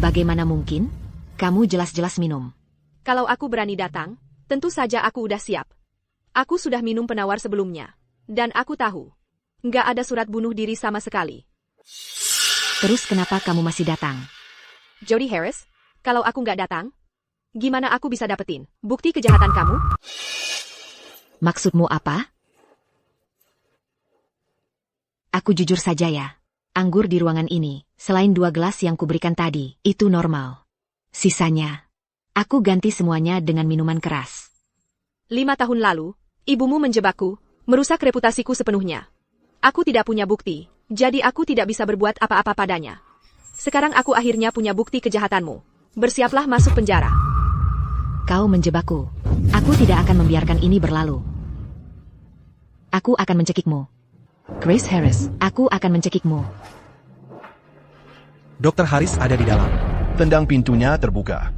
Bagaimana mungkin? Kamu jelas-jelas minum. Kalau aku berani datang, tentu saja aku udah siap. Aku sudah minum penawar sebelumnya. Dan aku tahu, nggak ada surat bunuh diri sama sekali. Terus kenapa kamu masih datang? Jody Harris, kalau aku nggak datang, gimana aku bisa dapetin bukti kejahatan kamu? Maksudmu apa? Aku jujur saja ya. Anggur di ruangan ini, selain 2 gelas yang kuberikan tadi, itu normal. Sisanya, aku ganti semuanya dengan minuman keras. 5 tahun lalu, ibumu menjebakku, merusak reputasiku sepenuhnya. Aku tidak punya bukti, Jadi aku tidak bisa berbuat apa-apa padanya. Sekarang aku akhirnya punya bukti kejahatanmu. Bersiaplah masuk penjara. Kau menjebakku. Aku tidak akan membiarkan ini berlalu. Aku akan mencekikmu. Grace Harris. Aku akan mencekikmu. Dr. Harris ada di dalam. Tendang pintunya terbuka.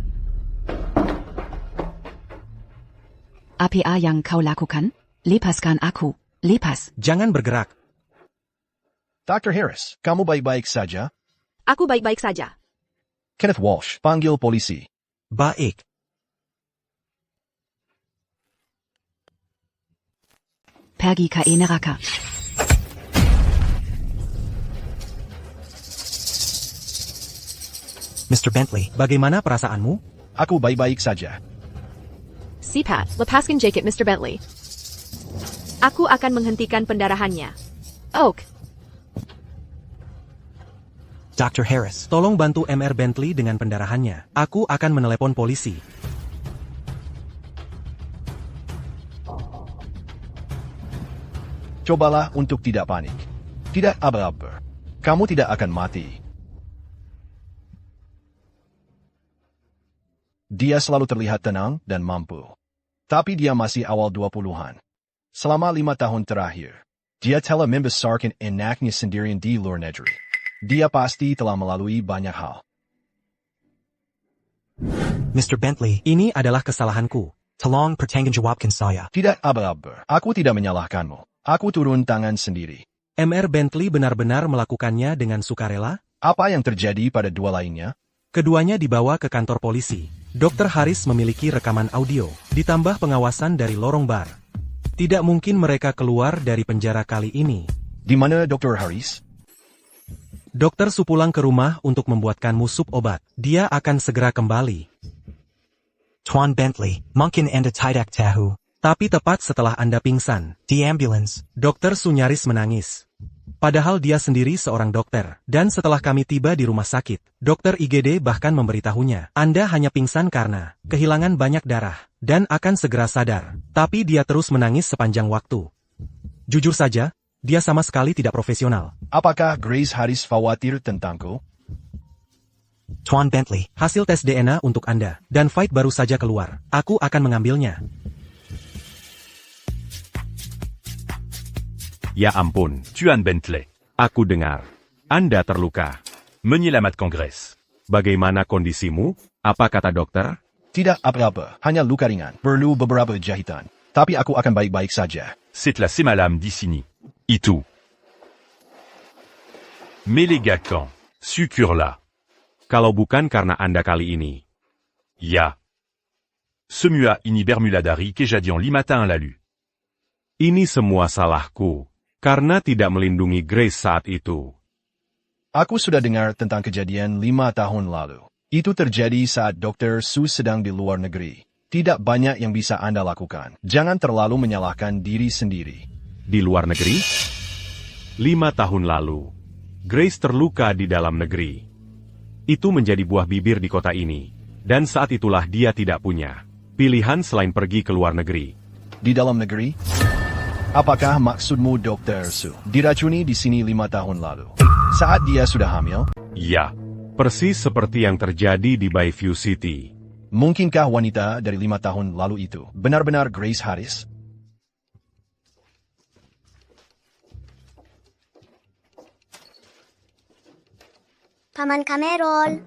Apa yang kau lakukan? Lepaskan aku. Lepas. Jangan bergerak. Dr. Harris, kamu baik-baik saja? Aku baik-baik saja. Kenneth Walsh, panggil polisi. Baik. Pergi ke neraka. Mr. Bentley, bagaimana perasaanmu? Aku baik-baik saja. Sipat, lepaskan jaket Mr. Bentley. Aku akan menghentikan pendarahannya. Oak. Dr. Harris, tolong bantu Mr. Bentley dengan pendarahannya. Aku akan menelepon polisi. Cobalah untuk tidak panik. Tidak aba-aba. Kamu tidak akan mati. Dia selalu terlihat tenang dan mampu. Tapi dia masih awal 20-an. Selama 5 tahun terakhir, dia telah membesarkan anaknya sendirian di luar negeri. Dia pasti telah melalui banyak hal. Mr. Bentley, ini adalah kesalahanku. Tolong pertanggungjawabkan saya. Tidak aba-aba. Aku tidak menyalahkanmu. Aku turun tangan sendiri. Mr. Bentley benar-benar melakukannya dengan sukarela? Apa yang terjadi pada dua lainnya? Keduanya dibawa ke kantor polisi. Dr. Harris memiliki rekaman audio, ditambah pengawasan dari lorong bar. Tidak mungkin mereka keluar dari penjara kali ini. Di mana Dr. Harris? Dokter Su pulang ke rumah untuk membuatkanmu sup obat. Dia akan segera kembali. Tuan Bentley, mungkin Anda tidak tahu. Tapi tepat setelah Anda pingsan, di ambulans, Dokter Su nyaris menangis. Padahal dia sendiri seorang dokter. Dan setelah kami tiba di rumah sakit, dokter IGD bahkan memberitahunya, Anda hanya pingsan karena kehilangan banyak darah, dan akan segera sadar. Tapi dia terus menangis sepanjang waktu. Jujur saja, dia sama sekali tidak profesional. Apakah Grace Harris khawatir tentangku? Tuan Bentley, hasil tes DNA untuk Anda, dan Fight baru saja keluar. Aku akan mengambilnya. Ya ampun, Tuan Bentley. Aku dengar. Anda terluka. Menyelamatkan Grace. Bagaimana kondisimu? Apa kata dokter? Tidak apa-apa, hanya luka ringan. Perlu beberapa jahitan. Tapi aku akan baik-baik saja. C'est la semalam di sini. Itu. Mais les gars quand? Sucure-là. Kalau bukan karena Anda kali ini. Ya. Semua ini bermuladari que jadion li matin lalu. Ini semua salahku. Karena tidak melindungi Grace saat itu. Aku sudah dengar tentang kejadian 5 tahun lalu. Itu terjadi saat Dr. Su sedang di luar negeri. Tidak banyak yang bisa Anda lakukan. Jangan terlalu menyalahkan diri sendiri. Di luar negeri? 5 tahun lalu, Grace terluka di dalam negeri. Itu menjadi buah bibir di kota ini. Dan saat itulah dia tidak punya pilihan selain pergi ke luar negeri. Di dalam negeri? Apakah maksudmu Dr. Su diracuni di sini 5 tahun lalu? Saat dia sudah hamil? Ya, persis seperti yang terjadi di Bayview City. Mungkinkah wanita dari 5 tahun lalu itu benar-benar Grace Harris? Paman Cameron,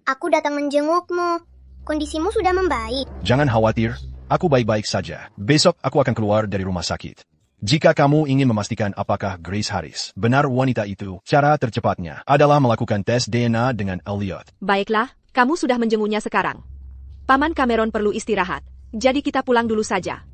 aku datang menjengukmu. Kondisimu sudah membaik. Jangan khawatir, aku baik-baik saja. Besok aku akan keluar dari rumah sakit. Jika kamu ingin memastikan apakah Grace Harris benar wanita itu, cara tercepatnya adalah melakukan tes DNA dengan Elliot. Baiklah, kamu sudah menjenguknya sekarang. Paman Cameron perlu istirahat, jadi kita pulang dulu saja.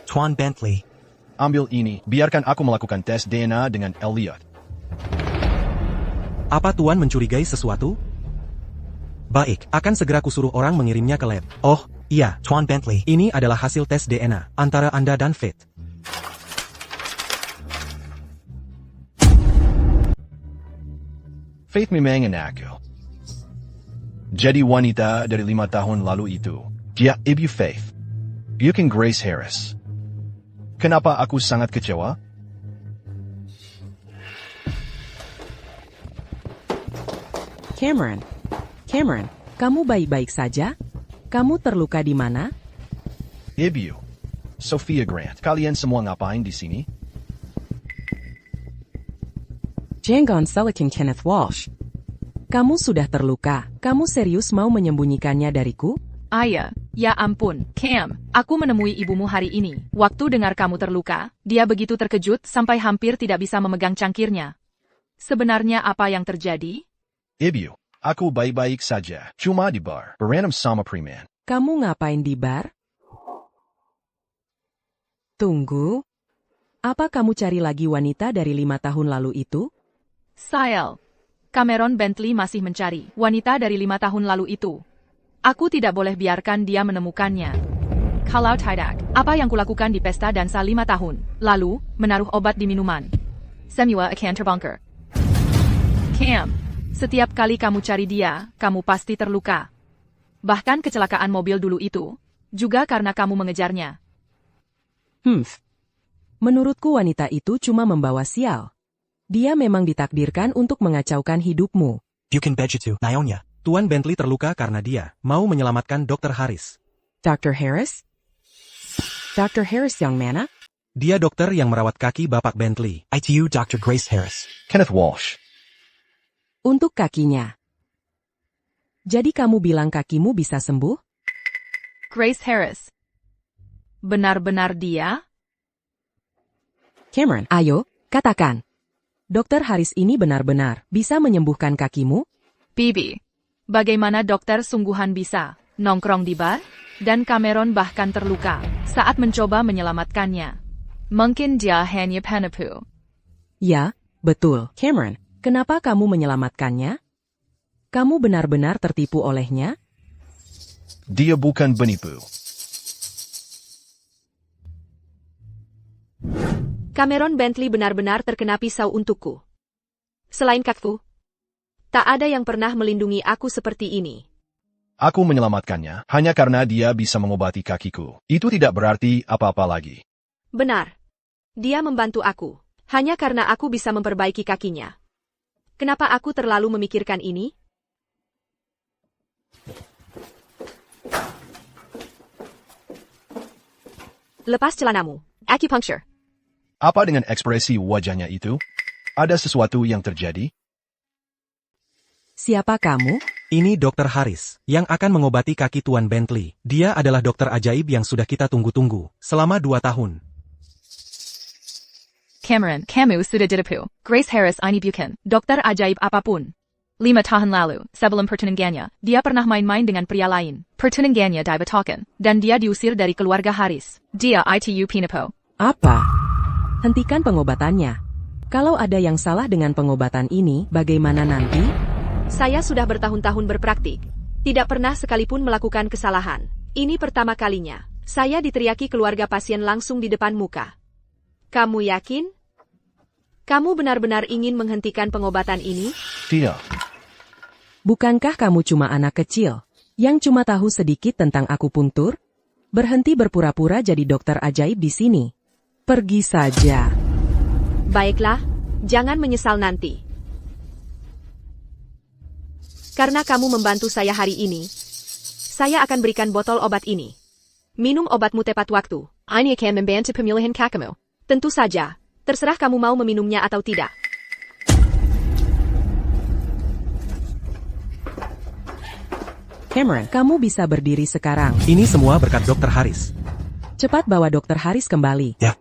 Tuan Bentley. Ambil ini, biarkan aku melakukan tes DNA dengan Elliot. Apa Tuan mencurigai sesuatu? Baik, akan segera kusuruh orang mengirimnya ke lab. Oh, iya, Tuan Bentley. Ini adalah hasil tes DNA antara Anda dan Faith. Faith memang anakku. Jadi wanita dari 5 tahun lalu itu, dia ibu Faith. Bukan Grace Harris. Kenapa aku sangat kecewa? Cameron, kamu baik-baik saja? Kamu terluka di mana? Ibu. Sophia Grant, kalian semua ngapain di sini? Jangan Silicon Kenneth Walsh. Kamu sudah terluka. Kamu serius mau menyembunyikannya dariku? Ayah, ya ampun, Cam, aku menemui ibumu hari ini. Waktu dengar kamu terluka, dia begitu terkejut sampai hampir tidak bisa memegang cangkirnya. Sebenarnya apa yang terjadi? Ibu, aku baik-baik saja. Cuma di bar, berantem sama preman. Kamu ngapain di bar? Tunggu. Apa kamu cari lagi wanita dari 5 tahun lalu itu? Sayal, Cameron Bentley masih mencari wanita dari 5 tahun lalu itu. Aku tidak boleh biarkan dia menemukannya. Kalau tidak, apa yang kulakukan di pesta dansa 5 tahun lalu, menaruh obat di minuman. Semua akan terbongkar. Cam, setiap kali kamu cari dia, kamu pasti terluka. Bahkan kecelakaan mobil dulu itu, juga karena kamu mengejarnya. Menurutku wanita itu cuma membawa sial. Dia memang ditakdirkan untuk mengacaukan hidupmu. Bukan begitu, Nyonya. Tuan Bentley terluka karena dia mau menyelamatkan Dr. Harris. Dr. Harris? Dr. Harris yang mana? Dia dokter yang merawat kaki Bapak Bentley. ITU Dr. Grace Harris. Kenneth Walsh. Untuk kakinya. Jadi kamu bilang kakimu bisa sembuh? Grace Harris. Benar-benar dia? Cameron, ayo, katakan. Dokter Harris ini benar-benar bisa menyembuhkan kakimu? Bibi, bagaimana dokter sungguhan bisa nongkrong di bar? Dan Cameron bahkan terluka saat mencoba menyelamatkannya. Mungkin dia hanya penipu. Ya, betul. Cameron, kenapa kamu menyelamatkannya? Kamu benar-benar tertipu olehnya? Dia bukan penipu. Cameron Bentley benar-benar terkena pisau untukku. Selain kakku, tak ada yang pernah melindungi aku seperti ini. Aku menyelamatkannya hanya karena dia bisa mengobati kakiku. Itu tidak berarti apa-apa lagi. Benar. Dia membantu aku, hanya karena aku bisa memperbaiki kakinya. Kenapa aku terlalu memikirkan ini? Lepas celanamu. Acupuncture. Apa dengan ekspresi wajahnya itu? Ada sesuatu yang terjadi? Siapa kamu? Ini Dr. Harris, yang akan mengobati kaki Tuan Bentley. Dia adalah dokter ajaib yang sudah kita tunggu-tunggu, selama 2 tahun. Cameron, kamu sudah ditipu. Grace Harris ini bukan dokter ajaib apapun. 5 tahun lalu, sebelum pertunangannya, dia pernah main-main dengan pria lain. Pertunangannya dibatalkan, dan dia diusir dari keluarga Harris. Dia ITU penipu. Apa? Hentikan pengobatannya. Kalau ada yang salah dengan pengobatan ini, bagaimana nanti? Saya sudah bertahun-tahun berpraktik. Tidak pernah sekalipun melakukan kesalahan. Ini pertama kalinya. Saya diteriaki keluarga pasien langsung di depan muka. Kamu yakin? Kamu benar-benar ingin menghentikan pengobatan ini? Tidak. Bukankah kamu cuma anak kecil, yang cuma tahu sedikit tentang akupuntur? Berhenti berpura-pura jadi dokter ajaib di sini. Pergi saja. Baiklah, jangan menyesal nanti. Karena kamu membantu saya hari ini, saya akan berikan botol obat ini. Minum obatmu tepat waktu. Ini akan membantu pemilihan kakimu. Tentu saja, terserah kamu mau meminumnya atau tidak. Cameron, kamu bisa berdiri sekarang. Ini semua berkat Dr. Harris. Cepat bawa Dr. Harris kembali. Ya.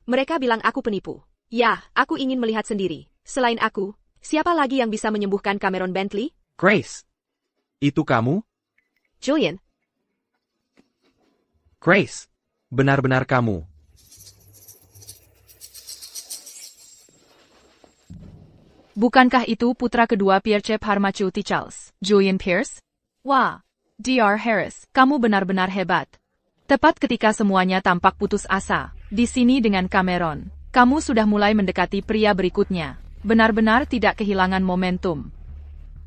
Mereka bilang aku penipu. Ya, aku ingin melihat sendiri. Selain aku, siapa lagi yang bisa menyembuhkan Cameron Bentley? Grace. Itu kamu? Julian. Grace. Benar-benar kamu. Bukankah itu putra kedua Pierre Parmacuti Charles, Julian Pierce? Wah, Dr. Harris, kamu benar-benar hebat. Tepat ketika semuanya tampak putus asa, di sini dengan Cameron, kamu sudah mulai mendekati pria berikutnya. Benar-benar tidak kehilangan momentum.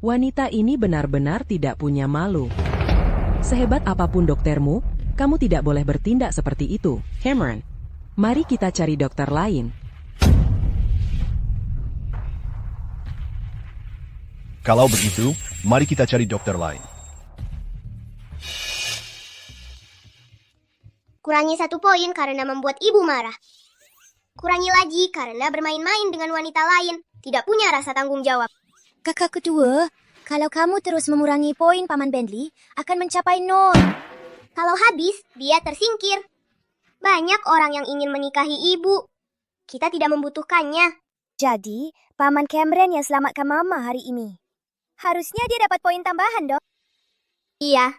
Wanita ini benar-benar tidak punya malu. Sehebat apapun doktermu, kamu tidak boleh bertindak seperti itu. Cameron, mari kita cari dokter lain. Kalau begitu, mari kita cari dokter lain. Kurangi 1 poin karena membuat ibu marah. Kurangi lagi karena bermain-main dengan wanita lain. Tidak punya rasa tanggung jawab. Kakak kedua, kalau kamu terus mengurangi poin Paman Bentley, akan mencapai 0. Kalau habis, dia tersingkir. Banyak orang yang ingin menikahi ibu. Kita tidak membutuhkannya. Jadi, Paman Cameron yang selamatkan Mama hari ini. Harusnya dia dapat poin tambahan, dok. Iya,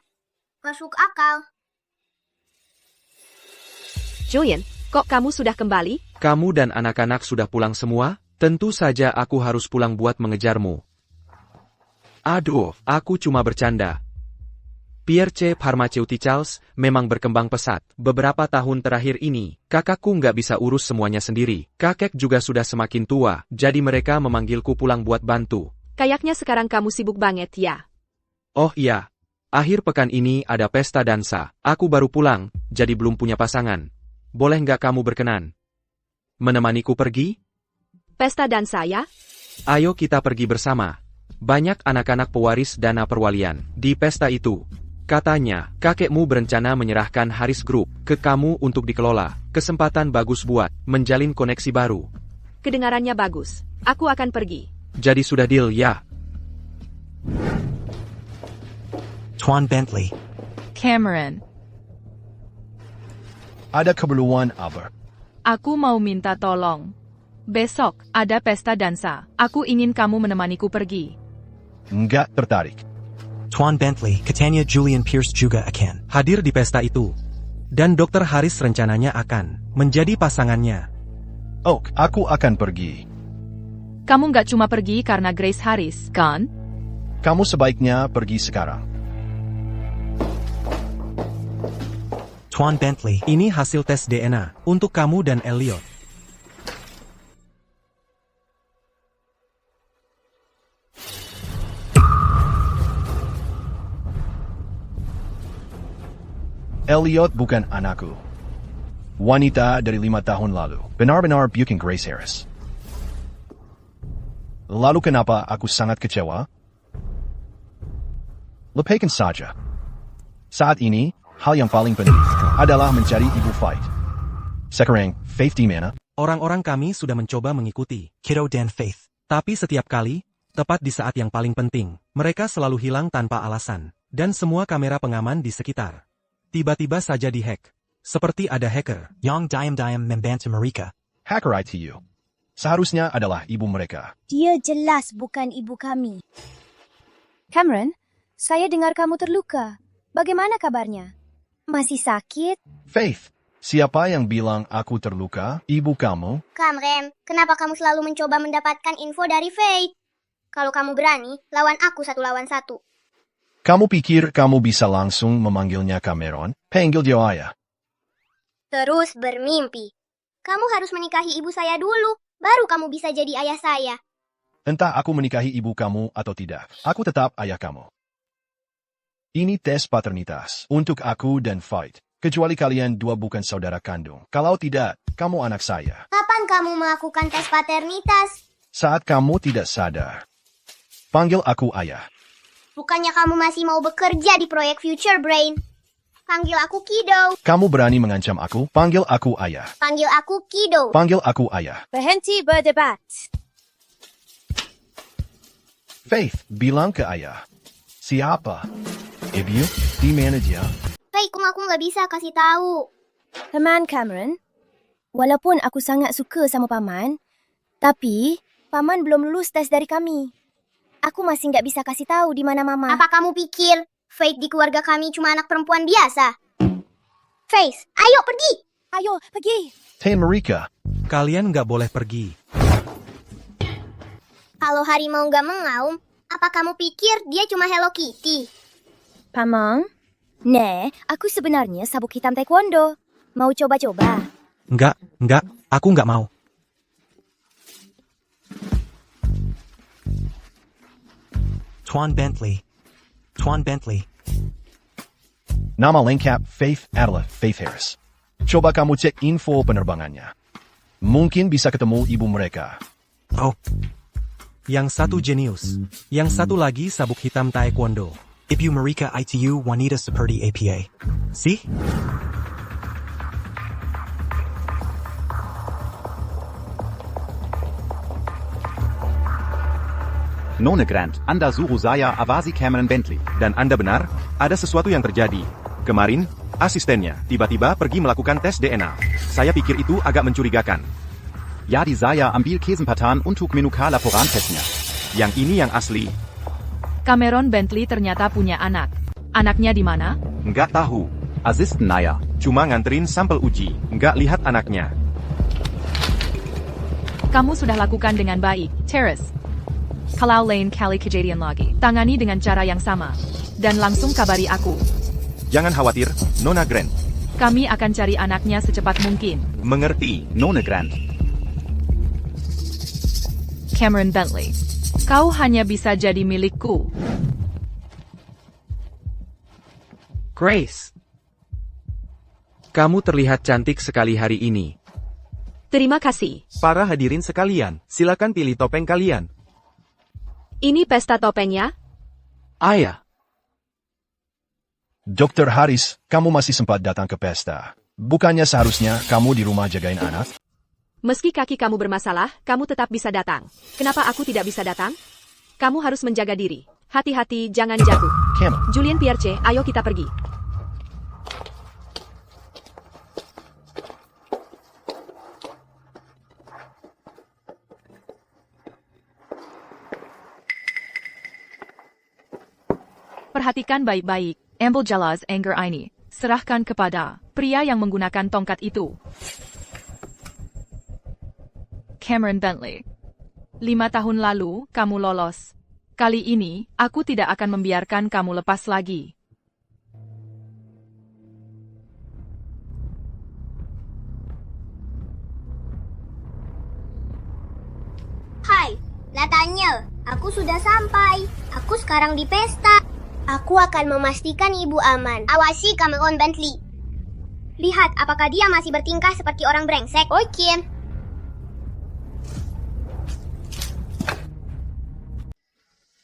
masuk akal. Julian, kok kamu sudah kembali? Kamu dan anak-anak sudah pulang semua? Tentu saja aku harus pulang buat mengejarmu. Aduh, aku cuma bercanda. Pierre Pharmaceuticals memang berkembang pesat. Beberapa tahun terakhir ini, kakakku nggak bisa urus semuanya sendiri. Kakek juga sudah semakin tua, jadi mereka memanggilku pulang buat bantu. Kayaknya sekarang kamu sibuk banget ya. Oh iya, akhir pekan ini ada pesta dansa. Aku baru pulang, jadi belum punya pasangan. Boleh nggak kamu berkenan menemaniku pergi? Pesta dansa ya? Ayo kita pergi bersama. Banyak anak-anak pewaris dana perwalian di pesta itu. Katanya, kakekmu berencana menyerahkan Harris Group ke kamu untuk dikelola. Kesempatan bagus buat menjalin koneksi baru. Kedengarannya bagus. Aku akan pergi. Jadi sudah deal ya? Tuan Bentley. Cameron, Ada keperluan apa? aku mau minta tolong. Besok ada pesta dansa. Aku ingin kamu menemaniku pergi. Nggak tertarik. Tuan Bentley, Katanya Julian Pierce juga akan hadir di pesta itu. Dan Dr. Harris rencananya akan menjadi pasangannya. Oh, aku akan pergi. Kamu nggak cuma pergi karena Grace Harris, kan? Kamu sebaiknya pergi sekarang. Tuan Bentley. Ini hasil tes DNA untuk kamu dan Elliot. Elliot bukan anakku. Wanita dari 5 tahun lalu. Benar-benar bukan Grace Harris. Lalu kenapa aku sangat kecewa? Lepaskan saja. Saat ini, hal yang paling penting adalah mencari ibu Fight. Sekarang, Faith di mana? Orang-orang kami sudah mencoba mengikuti Kiddo dan Faith. Tapi setiap kali, tepat di saat yang paling penting, mereka selalu hilang tanpa alasan. Dan semua kamera pengaman di sekitar tiba-tiba saja dihack. Seperti ada hacker. Yang diam-diam membantu mereka. Hacker ITU. Seharusnya adalah ibu mereka. Dia jelas bukan ibu kami. Cameron, saya dengar kamu terluka. Bagaimana kabarnya? Masih sakit? Faith, siapa yang bilang aku terluka? Ibu kamu? Cameron, kenapa kamu selalu mencoba mendapatkan info dari Faith? Kalau kamu berani, lawan aku 1 lawan 1. Kamu pikir kamu bisa langsung memanggilnya Cameron? Panggil dia ayah. Terus bermimpi. Kamu harus menikahi ibu saya dulu, baru kamu bisa jadi ayah saya. Entah aku menikahi ibu kamu atau tidak, aku tetap ayah kamu. Ini tes paternitas untuk aku dan Fight. Kecuali kalian dua bukan saudara kandung. Kalau tidak, kamu anak saya. Kapan kamu melakukan tes paternitas? Saat kamu tidak sadar. Panggil aku ayah. Bukannya kamu masih mau bekerja di proyek Future Brain? Panggil aku Kiddo. Kamu berani mengancam aku? Panggil aku ayah. Panggil aku Kiddo. Panggil aku ayah. Berhenti berdebat. Faith, bilang ke ayah. Siapa? Ibu, di mana dia? Faith, aku nggak bisa kasih tahu. Teman Cameron, walaupun aku sangat suka sama Paman, tapi Paman belum lulus tes dari kami. Aku masih nggak bisa kasih tahu di mana Mama. Apa kamu pikir Faith di keluarga kami cuma anak perempuan biasa? Faith, ayo pergi. Ayo, pergi. Tan mereka. Kalian nggak boleh pergi. Kalau harimau nggak mengaum, apa kamu pikir dia cuma Hello Kitty? Paman, aku sebenarnya sabuk hitam taekwondo. Mau coba-coba? Enggak, aku nggak mau. Tuan Bentley. Nama lengkap Faith adalah Faith Harris. Coba kamu cek info penerbangannya. Mungkin bisa ketemu ibu mereka. Oh. Yang satu jenius. Yang satu lagi sabuk hitam taekwondo. Ibu Marika ITU Juanita Seperti APA. See? Nona Grant, Anda suruh saya awasi Cameron Bentley. Dan Anda benar, ada sesuatu yang terjadi. Kemarin, asistennya tiba-tiba pergi melakukan tes DNA. Saya pikir itu agak mencurigakan. Jadi saya ambil kesempatan untuk menukar laporan tesnya. Yang ini yang asli. Cameron Bentley ternyata punya anak. Anaknya di mana? Nggak tahu. Asisten Naya. Cuma nganterin sampel uji. Nggak lihat anaknya. Kamu sudah lakukan dengan baik, Terrace. Kalau lain kali kejadian lagi, tangani dengan cara yang sama. Dan langsung kabari aku. Jangan khawatir, Nona Grant. Kami akan cari anaknya secepat mungkin. Mengerti, Nona Grant. Cameron Bentley, kau hanya bisa jadi milikku. Grace. Kamu terlihat cantik sekali hari ini. Terima kasih. Para hadirin sekalian, silakan pilih topeng kalian. Ini pesta topengnya? Ayah. Dr. Harris, kamu masih sempat datang ke pesta. Bukannya seharusnya kamu di rumah jagain anak? Meski kaki kamu bermasalah, kamu tetap bisa datang. Kenapa aku tidak bisa datang? Kamu harus menjaga diri. Hati-hati, jangan jatuh. Cameron. Julien Pierce, ayo kita pergi. Perhatikan baik-baik, ambil jelas anger ini. Serahkan kepada pria yang menggunakan tongkat itu. Cameron Bentley. 5 tahun lalu, kamu lolos. Kali ini, aku tidak akan membiarkan kamu lepas lagi. Hai, Latanya. Aku sudah sampai. Aku sekarang di pesta. Aku akan memastikan ibu aman. Awasi Cameron Bentley. Lihat apakah dia masih bertingkah seperti orang brengsek. Oke.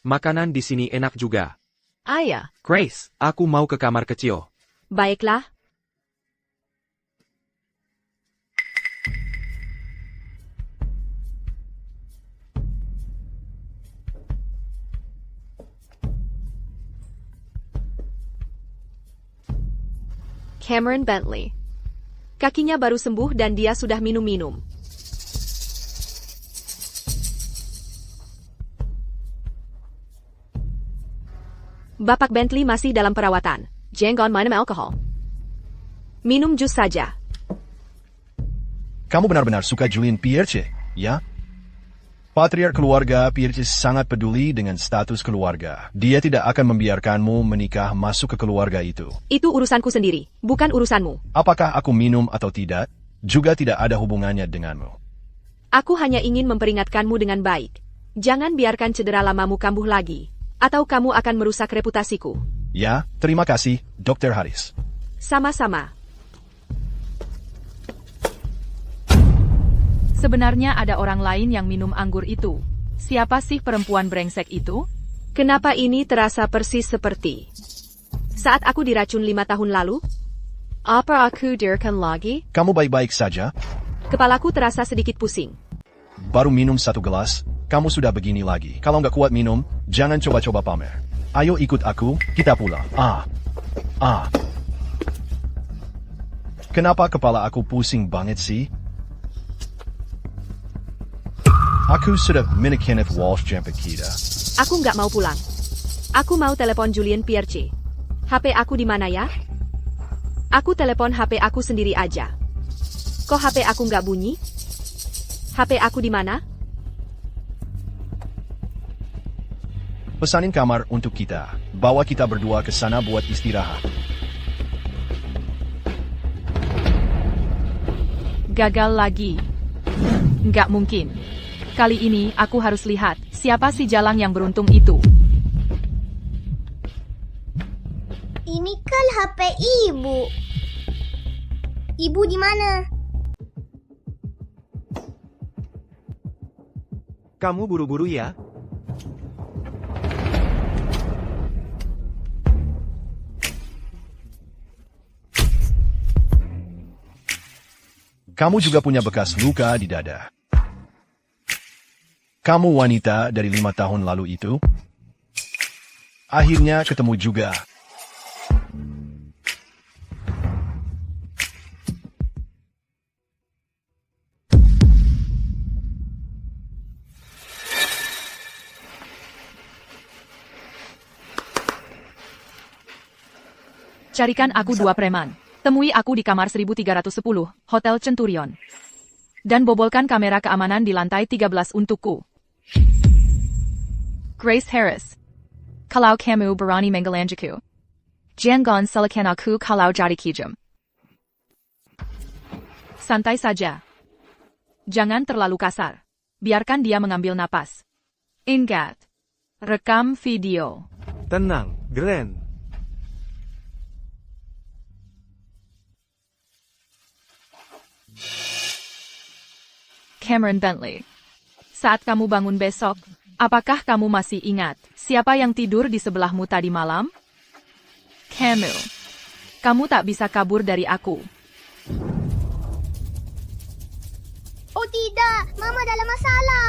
Makanan di sini enak juga. Ayah. Grace, aku mau ke kamar kecil. Baiklah. Cameron Bentley. Kakinya baru sembuh dan dia sudah minum-minum. Bapak Bentley masih dalam perawatan. Jangan minum alkohol. Minum jus saja. Kamu benar-benar suka Julien Pierce, ya? Patriark keluarga Pierce sangat peduli dengan status keluarga. Dia tidak akan membiarkanmu menikah masuk ke keluarga itu. Itu urusanku sendiri, bukan urusanmu. Apakah aku minum atau tidak, juga tidak ada hubungannya denganmu. Aku hanya ingin memperingatkanmu dengan baik. Jangan biarkan cedera lamamu kambuh lagi. Atau kamu akan merusak reputasiku. Ya, terima kasih, Dr. Harris. Sama-sama. Sebenarnya ada orang lain yang minum anggur itu. Siapa sih perempuan brengsek itu? Kenapa ini terasa persis seperti saat aku diracun 5 tahun lalu? Apa aku diracun lagi? Kamu baik-baik saja? Kepalaku terasa sedikit pusing. Baru minum 1 gelas, kamu sudah begini lagi. Kalau nggak kuat minum, jangan coba-coba pamer. Ayo ikut aku, kita pulang. Kenapa kepala aku pusing banget sih? Aku sudah milik Kenneth Walsh jemput kita. Aku nggak mau pulang. Aku mau telepon Julien Pierce. HP aku di mana ya? Aku telepon HP aku sendiri aja. Kok HP aku nggak bunyi? HP aku di mana? Pesanin kamar untuk kita. Bawa kita berdua ke sana buat istirahat. Gagal lagi. Nggak mungkin. Kali ini aku harus lihat siapa si jalang yang beruntung itu. Ini kan HP ibu. Ibu di mana? Kamu buru-buru ya? Kamu juga punya bekas luka di dada. Kamu wanita dari 5 tahun lalu itu? Akhirnya ketemu juga. Carikan aku 2 preman. Temui aku di kamar 1310, Hotel Centurion. Dan bobolkan kamera keamanan di lantai 13 untukku. Grace Harris. Kalau kamu berani menggelanjaku. Jangan salahkan aku kalau jadi kejam. Santai saja. Jangan terlalu kasar. Biarkan dia mengambil napas. Ingat. Rekam video. Tenang, Glenn. Cameron Bentley. Saat kamu bangun besok, apakah kamu masih ingat siapa yang tidur di sebelahmu tadi malam? Kamu tak bisa kabur dari aku. Oh tidak, Mama dalam masalah.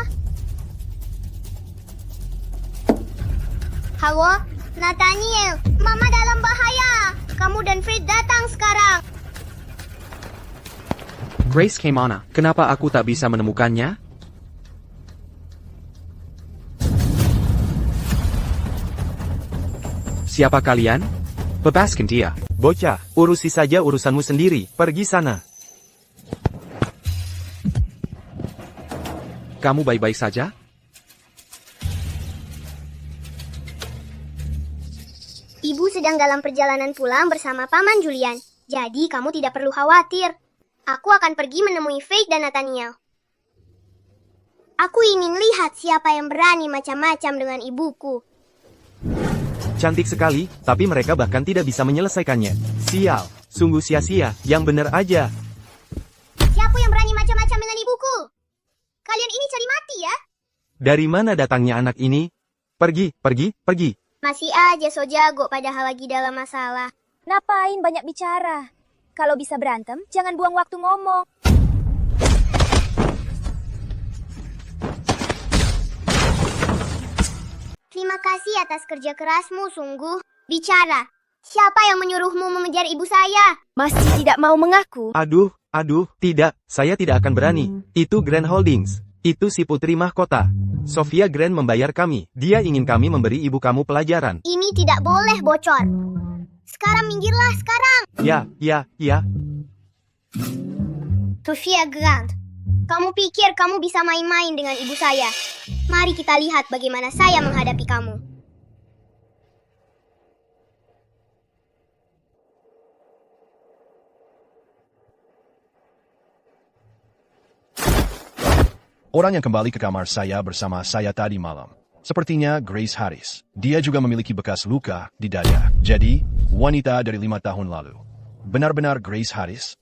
Halo, Nathaniel, Mama dalam bahaya. Kamu dan Fred datang sekarang. Grace kemana? Kenapa aku tak bisa menemukannya? Siapa kalian? Bebaskan dia. Bocah, urusi saja urusanmu sendiri. Pergi sana. Kamu baik-baik saja? Ibu sedang dalam perjalanan pulang bersama Paman Julian. Jadi kamu tidak perlu khawatir. Aku akan pergi menemui Faith dan Nathaniel. Aku ingin lihat siapa yang berani macam-macam dengan ibuku. Cantik sekali, tapi mereka bahkan tidak bisa menyelesaikannya. Sial, sungguh sia-sia, yang benar aja. Siapa yang berani macam-macam dengan ibuku? Kalian ini cari mati ya? Dari mana datangnya anak ini? Pergi, pergi, pergi. Masih aja so jago padahal lagi dalam masalah. Ngapain banyak bicara? Kalau bisa berantem, jangan buang waktu ngomong. Terima kasih atas kerja kerasmu, sungguh. Bicara, siapa yang menyuruhmu mengejar ibu saya? Masih tidak mau mengaku? Aduh, tidak, saya tidak akan berani. Itu Grand Holdings. Itu si putri mahkota. Sofia Grand membayar kami. Dia ingin kami memberi ibu kamu pelajaran. Ini tidak boleh bocor. Sekarang minggirlah, sekarang. Ya. Sofia Grand, kamu pikir kamu bisa main-main dengan ibu saya? Mari kita lihat bagaimana saya menghadapi kamu. Orang yang kembali ke kamar saya bersama saya tadi malam. Sepertinya Grace Harris. Dia juga memiliki bekas luka di dada. Jadi, wanita dari 5 tahun lalu. Benar-benar Grace Harris?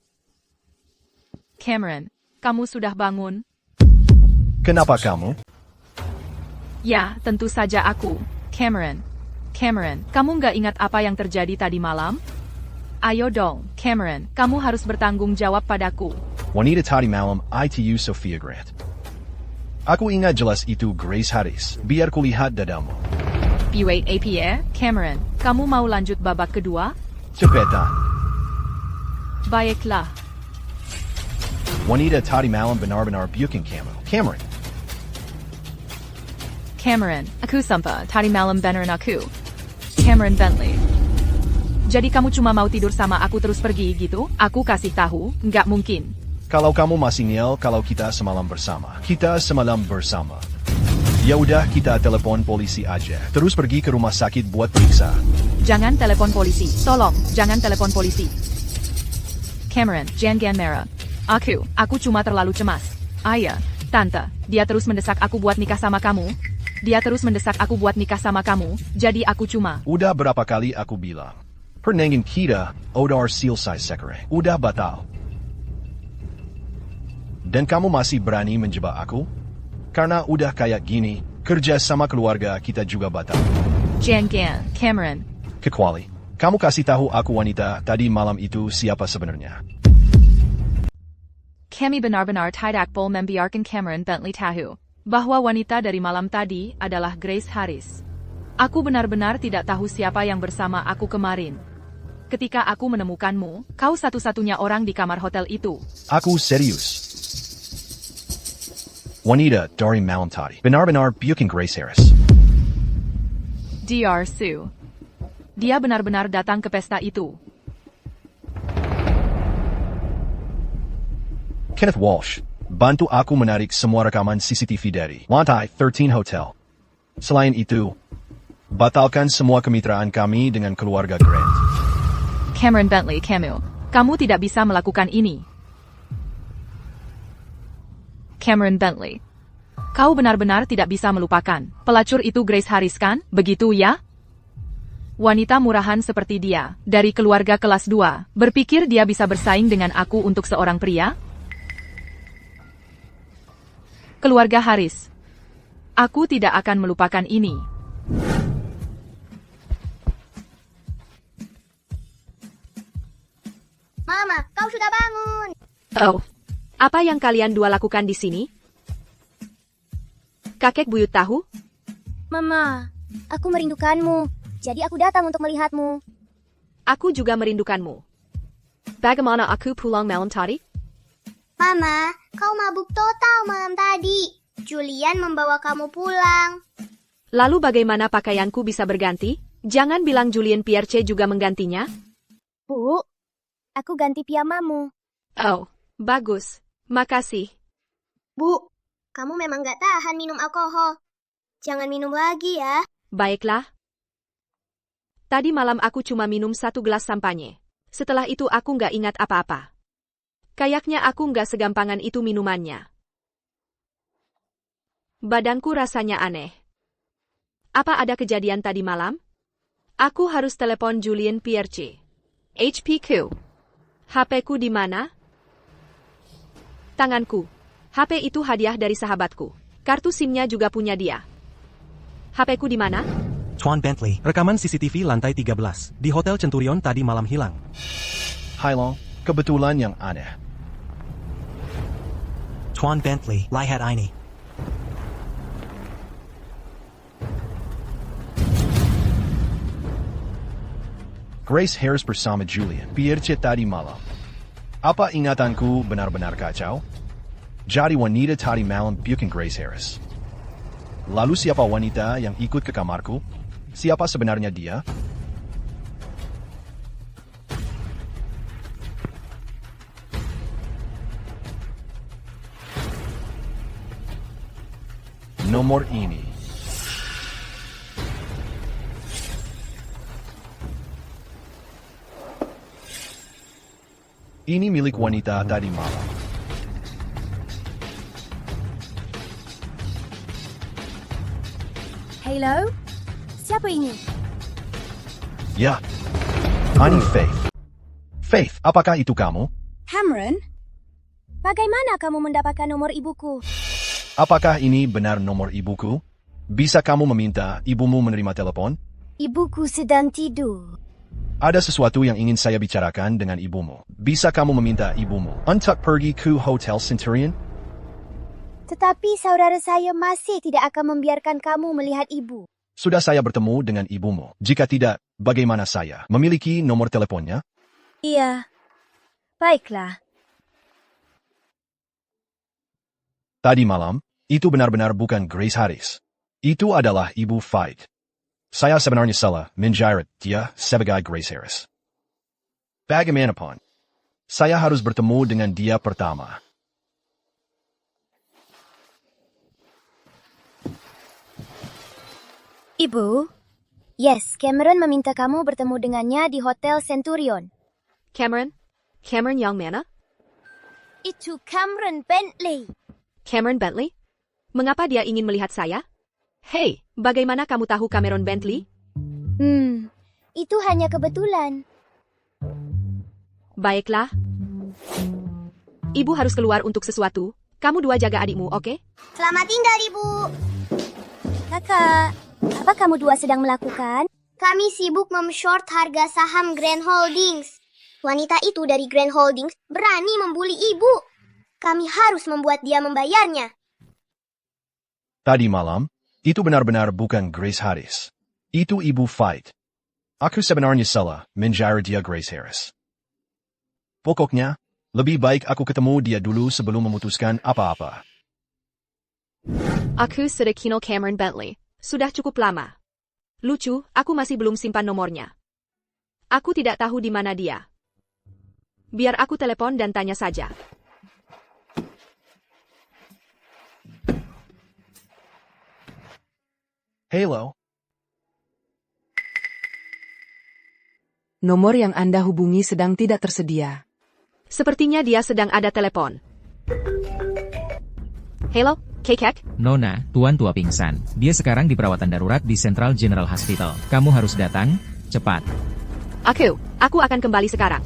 Cameron, kamu sudah bangun? Kenapa kamu? Ya, tentu saja aku. Cameron, kamu nggak ingat apa yang terjadi tadi malam? Ayo dong, Cameron, kamu harus bertanggung jawab padaku. Wanita tadi malam, ITU Sofia Grant. Aku ingat jelas itu Grace Harris. Biar kulihat dadamu. Wait, Cameron, kamu mau lanjut babak kedua? Cepetan. Baiklah. Wanita tadi malam benar-benar bikin kamu. Cameron, aku sumpah tadi malam beneran aku. Cameron Bentley. Jadi kamu cuma mau tidur sama aku terus pergi gitu? Aku kasih tahu, nggak mungkin. Kalau kamu masih ngel kalau kita semalam bersama. Kita semalam bersama. Ya udah kita telepon polisi aja. Terus pergi ke rumah sakit buat periksa. Jangan telepon polisi. Tolong, jangan telepon polisi. Cameron, jangan marah. Aku cuma terlalu cemas. Ayah, tante, dia terus mendesak aku buat nikah sama kamu. Dia terus mendesak aku buat nikah sama kamu, jadi aku cuma... Udah berapa kali aku bilang. Pernangin kita, Odar selesai sekarang. Udah batal. Dan kamu masih berani menjebak aku? Karena udah kayak gini, kerja sama keluarga kita juga batal. Jangan, Cameron. Kecuali, kamu kasih tahu aku wanita tadi malam itu siapa sebenarnya. Kami benar-benar tidak boleh membiarkan Cameron Bentley tahu bahwa wanita dari malam tadi adalah Grace Harris. Aku benar-benar tidak tahu siapa yang bersama aku kemarin. Ketika aku menemukanmu, kau satu-satunya orang di kamar hotel itu. Aku serius. Wanita dari malam tadi benar-benar bukan Grace Harris. Dr. Sue. Dia benar-benar datang ke pesta itu. Kenneth Walsh, bantu aku menarik semua rekaman CCTV dari lantai 13 hotel. Selain itu, batalkan semua kemitraan kami dengan keluarga Grant. Cameron Bentley, kamu tidak bisa melakukan ini. Cameron Bentley, kau benar-benar tidak bisa melupakan. Pelacur itu Grace Harris kan? Begitu ya? Wanita murahan seperti dia, dari keluarga kelas 2, berpikir dia bisa bersaing dengan aku untuk seorang pria? Keluarga Harris. Aku tidak akan melupakan ini. Mama, kau sudah bangun. Oh, apa yang kalian dua lakukan di sini? Kakek buyut tahu? Mama, aku merindukanmu. Jadi aku datang untuk melihatmu. Aku juga merindukanmu. Bagaimana aku pulang malam tadi? Mama, kau mabuk total malam tadi. Julian membawa kamu pulang. Lalu bagaimana pakaianku bisa berganti? Jangan bilang Julian Pierce juga menggantinya. Bu, aku ganti piyamamu. Oh, bagus. Makasih. Bu, kamu memang gak tahan minum alkohol. Jangan minum lagi ya. Baiklah. Tadi malam aku cuma minum 1 gelas sampanye. Setelah itu aku nggak ingat apa-apa. Kayaknya aku nggak segampangan itu minumannya. Badanku rasanya aneh. Apa ada kejadian tadi malam? Aku harus telepon Julian Pierce. HPQ. HP-ku di mana? Tanganku. HP itu hadiah dari sahabatku. Kartu SIM-nya juga punya dia. HP-ku di mana? Tuan Bentley. Rekaman CCTV lantai 13 di Hotel Centurion tadi malam hilang. Halo, kebetulan yang aneh. Tuan Bentley, lihat ini. Grace Harris bersama Julian Pierce tadi malam. Apa ingatanku benar-benar kacau? Jadi wanita tadi malam bukan Grace Harris. Lalu siapa wanita yang ikut ke kamarku? Siapa sebenarnya dia? Nomor ini. Ini milik wanita tadi malam. Hello? Siapa ini? Ya, Ani Faith. Faith, apakah itu kamu? Cameron? Bagaimana kamu mendapatkan nomor ibuku? Apakah ini benar nomor ibuku? Bisa kamu meminta ibumu menerima telepon? Ibuku sedang tidur. Ada sesuatu yang ingin saya bicarakan dengan ibumu. Bisa kamu meminta ibumu untuk pergi ke Hotel Centurion? Tetapi saudara saya masih tidak akan membiarkan kamu melihat ibu. Sudah saya bertemu dengan ibumu. Jika tidak, bagaimana saya memiliki nomor teleponnya? Iya. Baiklah. Tadi malam, itu benar-benar bukan Grace Harris. Itu adalah Ibu Faith. Saya sebenarnya salah menjadikan dia sebagai Grace Harris. Bagaimanapun, saya harus bertemu dengan dia pertama. Ibu? Yes, Cameron meminta kamu bertemu dengannya di Hotel Centurion. Cameron? Cameron yang mana? Itu Cameron Bentley. Cameron Bentley? Mengapa dia ingin melihat saya? Hey, bagaimana kamu tahu Cameron Bentley? Itu hanya kebetulan. Baiklah. Ibu harus keluar untuk sesuatu. Kamu dua jaga adikmu, oke? Selamat tinggal, Ibu. Kakak, apa kamu dua sedang melakukan? Kami sibuk mem-short harga saham Grand Holdings. Wanita itu dari Grand Holdings berani membuli Ibu. Kami harus membuat dia membayarnya. Tadi malam, itu benar-benar bukan Grace Harris. Itu Ibu Fight. Aku sebenarnya salah menjara dia Grace Harris. Pokoknya, lebih baik aku ketemu dia dulu sebelum memutuskan apa-apa. Aku sudah kenal Cameron Bentley. Sudah cukup lama. Lucu, aku masih belum simpan nomornya. Aku tidak tahu di mana dia. Biar aku telepon dan tanya saja. Halo. Nomor yang Anda hubungi sedang tidak tersedia. Sepertinya dia sedang ada telepon. Halo, Kekek? Nona, tuan tua pingsan. Dia sekarang di perawatan darurat di Central General Hospital. Kamu harus datang, cepat. Aku akan kembali sekarang.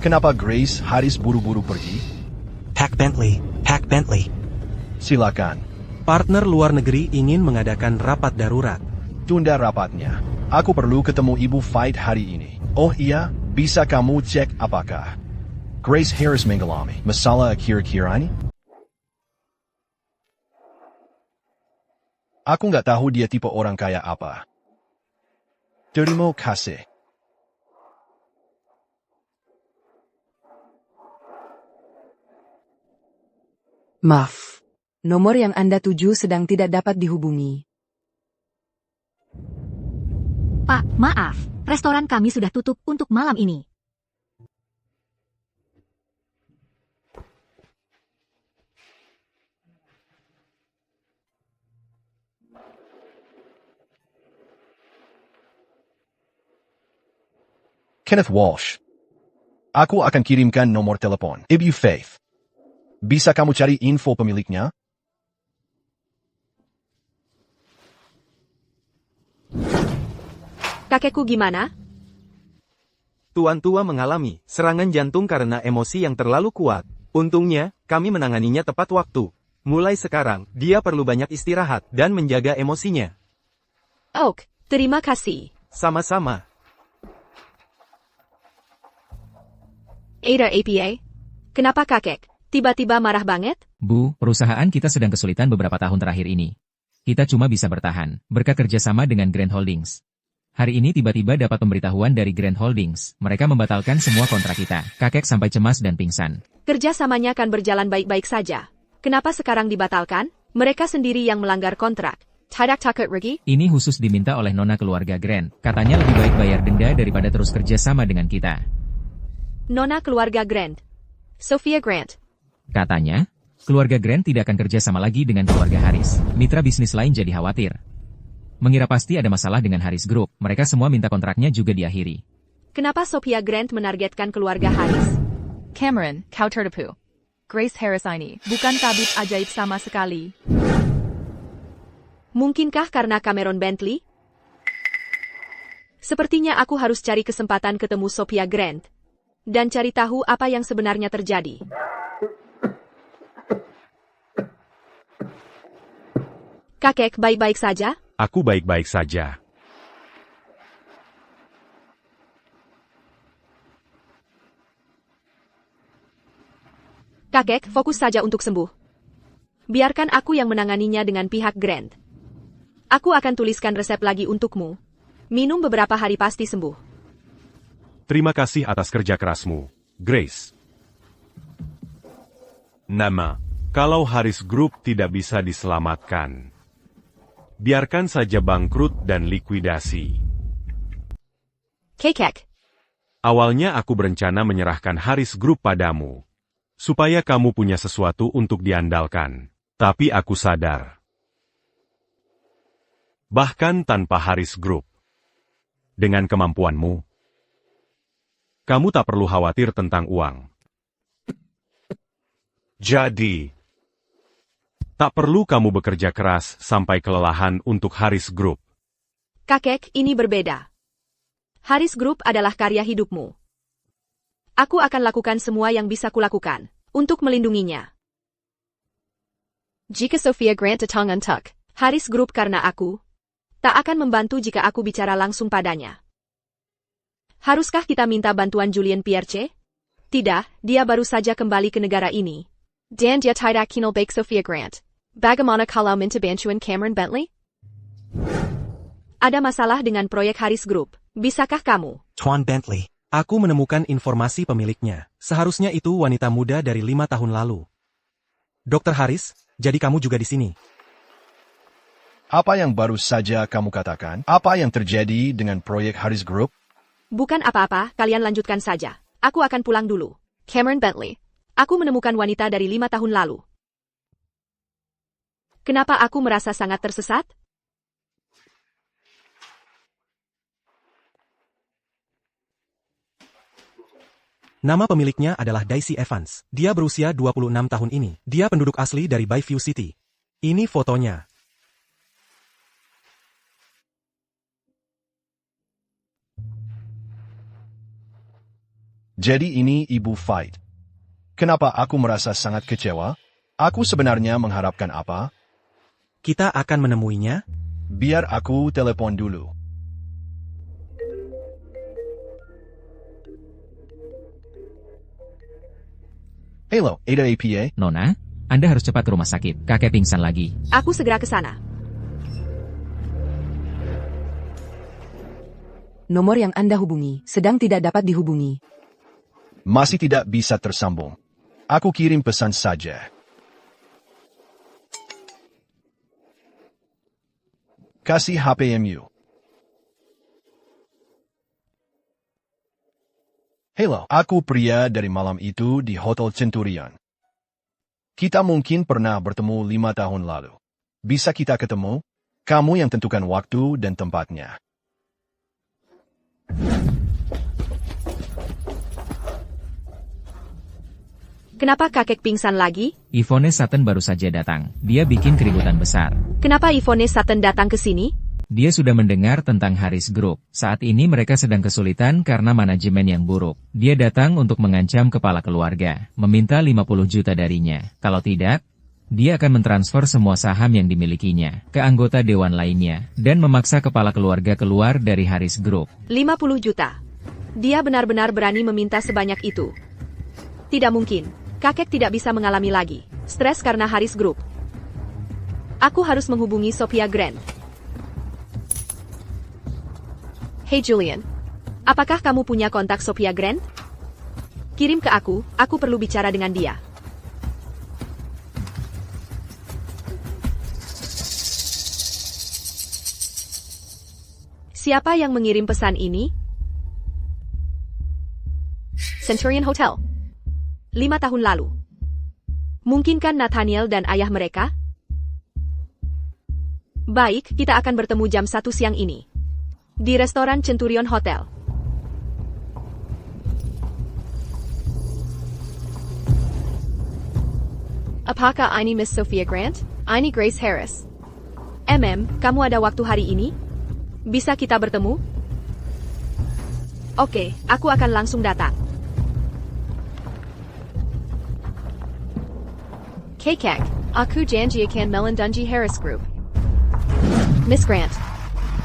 Kenapa Grace Harris buru-buru pergi? Pak Bentley. Silakan. Partner luar negeri ingin mengadakan rapat darurat. Tunda rapatnya. Aku perlu ketemu Ibu Fight hari ini. Oh iya, bisa kamu cek apakah Grace Harris mengalami masalah akhir-akhir ini? Aku nggak tahu dia tipe orang kaya apa. Terima kasih. Maaf. Nomor yang Anda tuju sedang tidak dapat dihubungi. Pak, maaf. Restoran kami sudah tutup untuk malam ini. Kenneth Walsh. Aku akan kirimkan nomor telepon Ibu Faith. Bisa kamu cari info pemiliknya? Kakekku gimana? Tuan tua mengalami serangan jantung karena emosi yang terlalu kuat. Untungnya, kami menanganinya tepat waktu. Mulai sekarang, dia perlu banyak istirahat dan menjaga emosinya. Oke, terima kasih. Sama-sama. Ada APA? Kenapa kakek? Tiba-tiba marah banget? Bu, perusahaan kita sedang kesulitan beberapa tahun terakhir ini. Kita cuma bisa bertahan, berkat kerjasama dengan Grand Holdings. Hari ini tiba-tiba dapat pemberitahuan dari Grand Holdings. Mereka membatalkan semua kontrak kita. Kakek sampai cemas dan pingsan. Kerjasamanya kan berjalan baik-baik saja. Kenapa sekarang dibatalkan? Mereka sendiri yang melanggar kontrak. Tidak takut rugi? Ini khusus diminta oleh nona keluarga Grand. Katanya lebih baik bayar denda daripada terus kerjasama dengan kita. Nona keluarga Grant. Sophia Grant. Katanya, keluarga Grand tidak akan kerja sama lagi dengan keluarga Harris. Mitra bisnis lain jadi khawatir. Mengira pasti ada masalah dengan Harris Group. Mereka semua minta kontraknya juga diakhiri. Kenapa Sophia Grant menargetkan keluarga Harris? Cameron, kau tertipu. Grace Harris ini bukan tabib ajaib sama sekali. Mungkinkah karena Cameron Bentley? Sepertinya aku harus cari kesempatan ketemu Sophia Grant. Dan cari tahu apa yang sebenarnya terjadi. Kakek baik-baik saja? Aku baik-baik saja. Kakek, fokus saja untuk sembuh. Biarkan aku yang menanganinya dengan pihak Grant. Aku akan tuliskan resep lagi untukmu. Minum beberapa hari pasti sembuh. Terima kasih atas kerja kerasmu, Grace. Nama, kalau Harris Group tidak bisa diselamatkan, biarkan saja bangkrut dan likuidasi. Kekek. Awalnya aku berencana menyerahkan Harris Group padamu, supaya kamu punya sesuatu untuk diandalkan. Tapi aku sadar, bahkan tanpa Harris Group, dengan kemampuanmu, kamu tak perlu khawatir tentang uang. Jadi, tak perlu kamu bekerja keras sampai kelelahan untuk Harris Group. Kakek, ini berbeda. Harris Group adalah karya hidupmu. Aku akan lakukan semua yang bisa kulakukan untuk melindunginya. Jika Sophia Grant datang untuk Haris Group karena aku, tak akan membantu jika aku bicara langsung padanya. Haruskah kita minta bantuan Julian Pierce? Tidak, dia baru saja kembali ke negara ini. Dan dia tidak kenal baik Sophia Grant. Bagaimana kalau minta bantuan Cameron Bentley? Ada masalah dengan proyek Haris Group. Bisakah kamu? Tuan Bentley, aku menemukan informasi pemiliknya. Seharusnya itu wanita muda dari 5 tahun lalu. Dr. Haris, jadi kamu juga di sini. Apa yang baru saja kamu katakan? Apa yang terjadi dengan proyek Haris Group? Bukan apa-apa, kalian lanjutkan saja. Aku akan pulang dulu. Cameron Bentley. Aku menemukan wanita dari 5 tahun lalu. Kenapa aku merasa sangat tersesat? Nama pemiliknya adalah Daisy Evans. Dia berusia 26 tahun ini. Dia penduduk asli dari Bayview City. Ini fotonya. Jadi ini Ibu Fight. Kenapa aku merasa sangat kecewa? Aku sebenarnya mengharapkan apa? Kita akan menemuinya? Biar aku telepon dulu. Halo, Ada APA? Nona, Anda harus cepat ke rumah sakit. Kakek pingsan lagi. Aku segera ke sana. Nomor yang Anda hubungi sedang tidak dapat dihubungi. Masih tidak bisa tersambung. Aku kirim pesan saja. Kasih HPMU. Halo, aku pria dari malam itu di Hotel Centurion. Kita mungkin pernah bertemu 5 tahun lalu. Bisa kita ketemu? Kamu yang tentukan waktu dan tempatnya. Kenapa kakek pingsan lagi? Yvonne Sutton baru saja datang. Dia bikin keributan besar. Kenapa Yvonne Sutton datang ke sini? Dia sudah mendengar tentang Haris Group. Saat ini mereka sedang kesulitan karena manajemen yang buruk. Dia datang untuk mengancam kepala keluarga, meminta 50 juta darinya. Kalau tidak, dia akan mentransfer semua saham yang dimilikinya ke anggota dewan lainnya, dan memaksa kepala keluarga keluar dari Haris Group. 50 juta. Dia benar-benar berani meminta sebanyak itu. Tidak mungkin. Kakek tidak bisa mengalami lagi stres karena Haris Group. Aku harus menghubungi Sophia Grant. Hey Julian, apakah kamu punya kontak Sophia Grant? Kirim ke aku perlu bicara dengan dia. Siapa yang mengirim pesan ini? Centurion Hotel. 5 tahun lalu. Mungkinkah Nathaniel dan ayah mereka? Baik, kita akan bertemu jam 1 siang ini. Di restoran Centurion Hotel. Apakah ini Miss Sophia Grant? Ini Grace Harris. Kamu ada waktu hari ini? Bisa kita bertemu? Oke, aku akan langsung datang. Kekek, aku janji akan melindungi Harris Group. Miss Grant.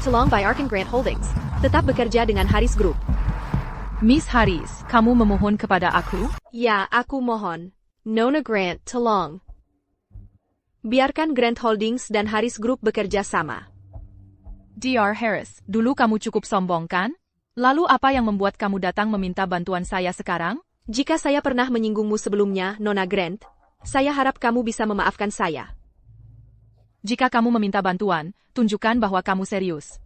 Tolong bayarkan Grant Holdings. Tetap bekerja dengan Haris Group. Miss Haris, kamu memohon kepada aku? Ya, aku mohon. Nona Grant, tolong. Biarkan Grant Holdings dan Haris Group bekerja sama. Dr. Harris, dulu kamu cukup sombong kan? Lalu apa yang membuat kamu datang meminta bantuan saya sekarang? Jika saya pernah menyinggungmu sebelumnya, Nona Grant, saya harap kamu bisa memaafkan saya. Jika kamu meminta bantuan, tunjukkan bahwa kamu serius.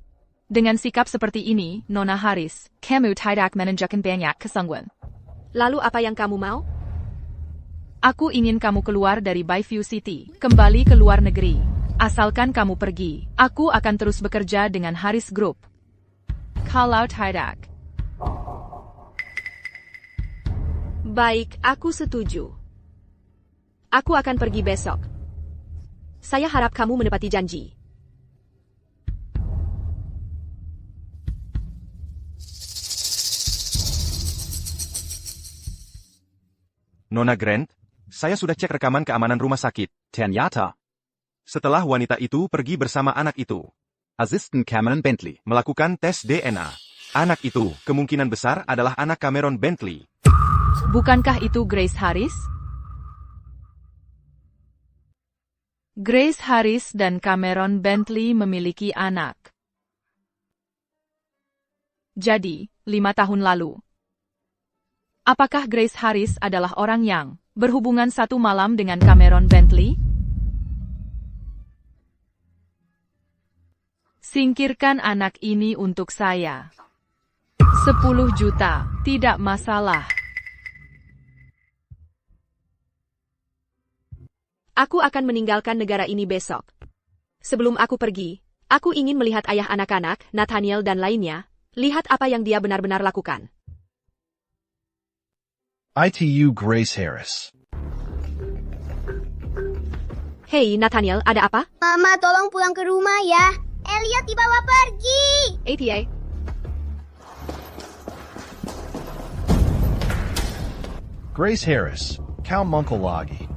Dengan sikap seperti ini, Nona Haris, kamu tidak menunjukkan banyak kesungguhan. Lalu apa yang kamu mau? Aku ingin kamu keluar dari Bayview City, kembali ke luar negeri. Asalkan kamu pergi, aku akan terus bekerja dengan Haris Group. Kalau tidak. Baik, aku setuju. Aku akan pergi besok. Saya harap kamu menepati janji. Nona Grant, saya sudah cek rekaman keamanan rumah sakit. Ternyata, Setelah wanita itu pergi bersama anak itu, Assistant Cameron Bentley melakukan tes DNA. Anak itu kemungkinan besar adalah anak Cameron Bentley. Bukankah itu Grace Harris? Grace Harris dan Cameron Bentley memiliki anak. Jadi, 5 tahun lalu. Apakah Grace Harris adalah orang yang berhubungan satu malam dengan Cameron Bentley? Singkirkan anak ini untuk saya. 10 juta, tidak masalah. Aku akan meninggalkan negara ini besok. Sebelum aku pergi, aku ingin melihat ayah anak-anak, Nathaniel dan lainnya, lihat apa yang dia benar-benar lakukan. ITU Grace Harris. Hey Nathaniel, ada apa? Mama, tolong pulang ke rumah ya. Elliot dibawa pergi. ATA. Grace Harris, kau mangkul lagi.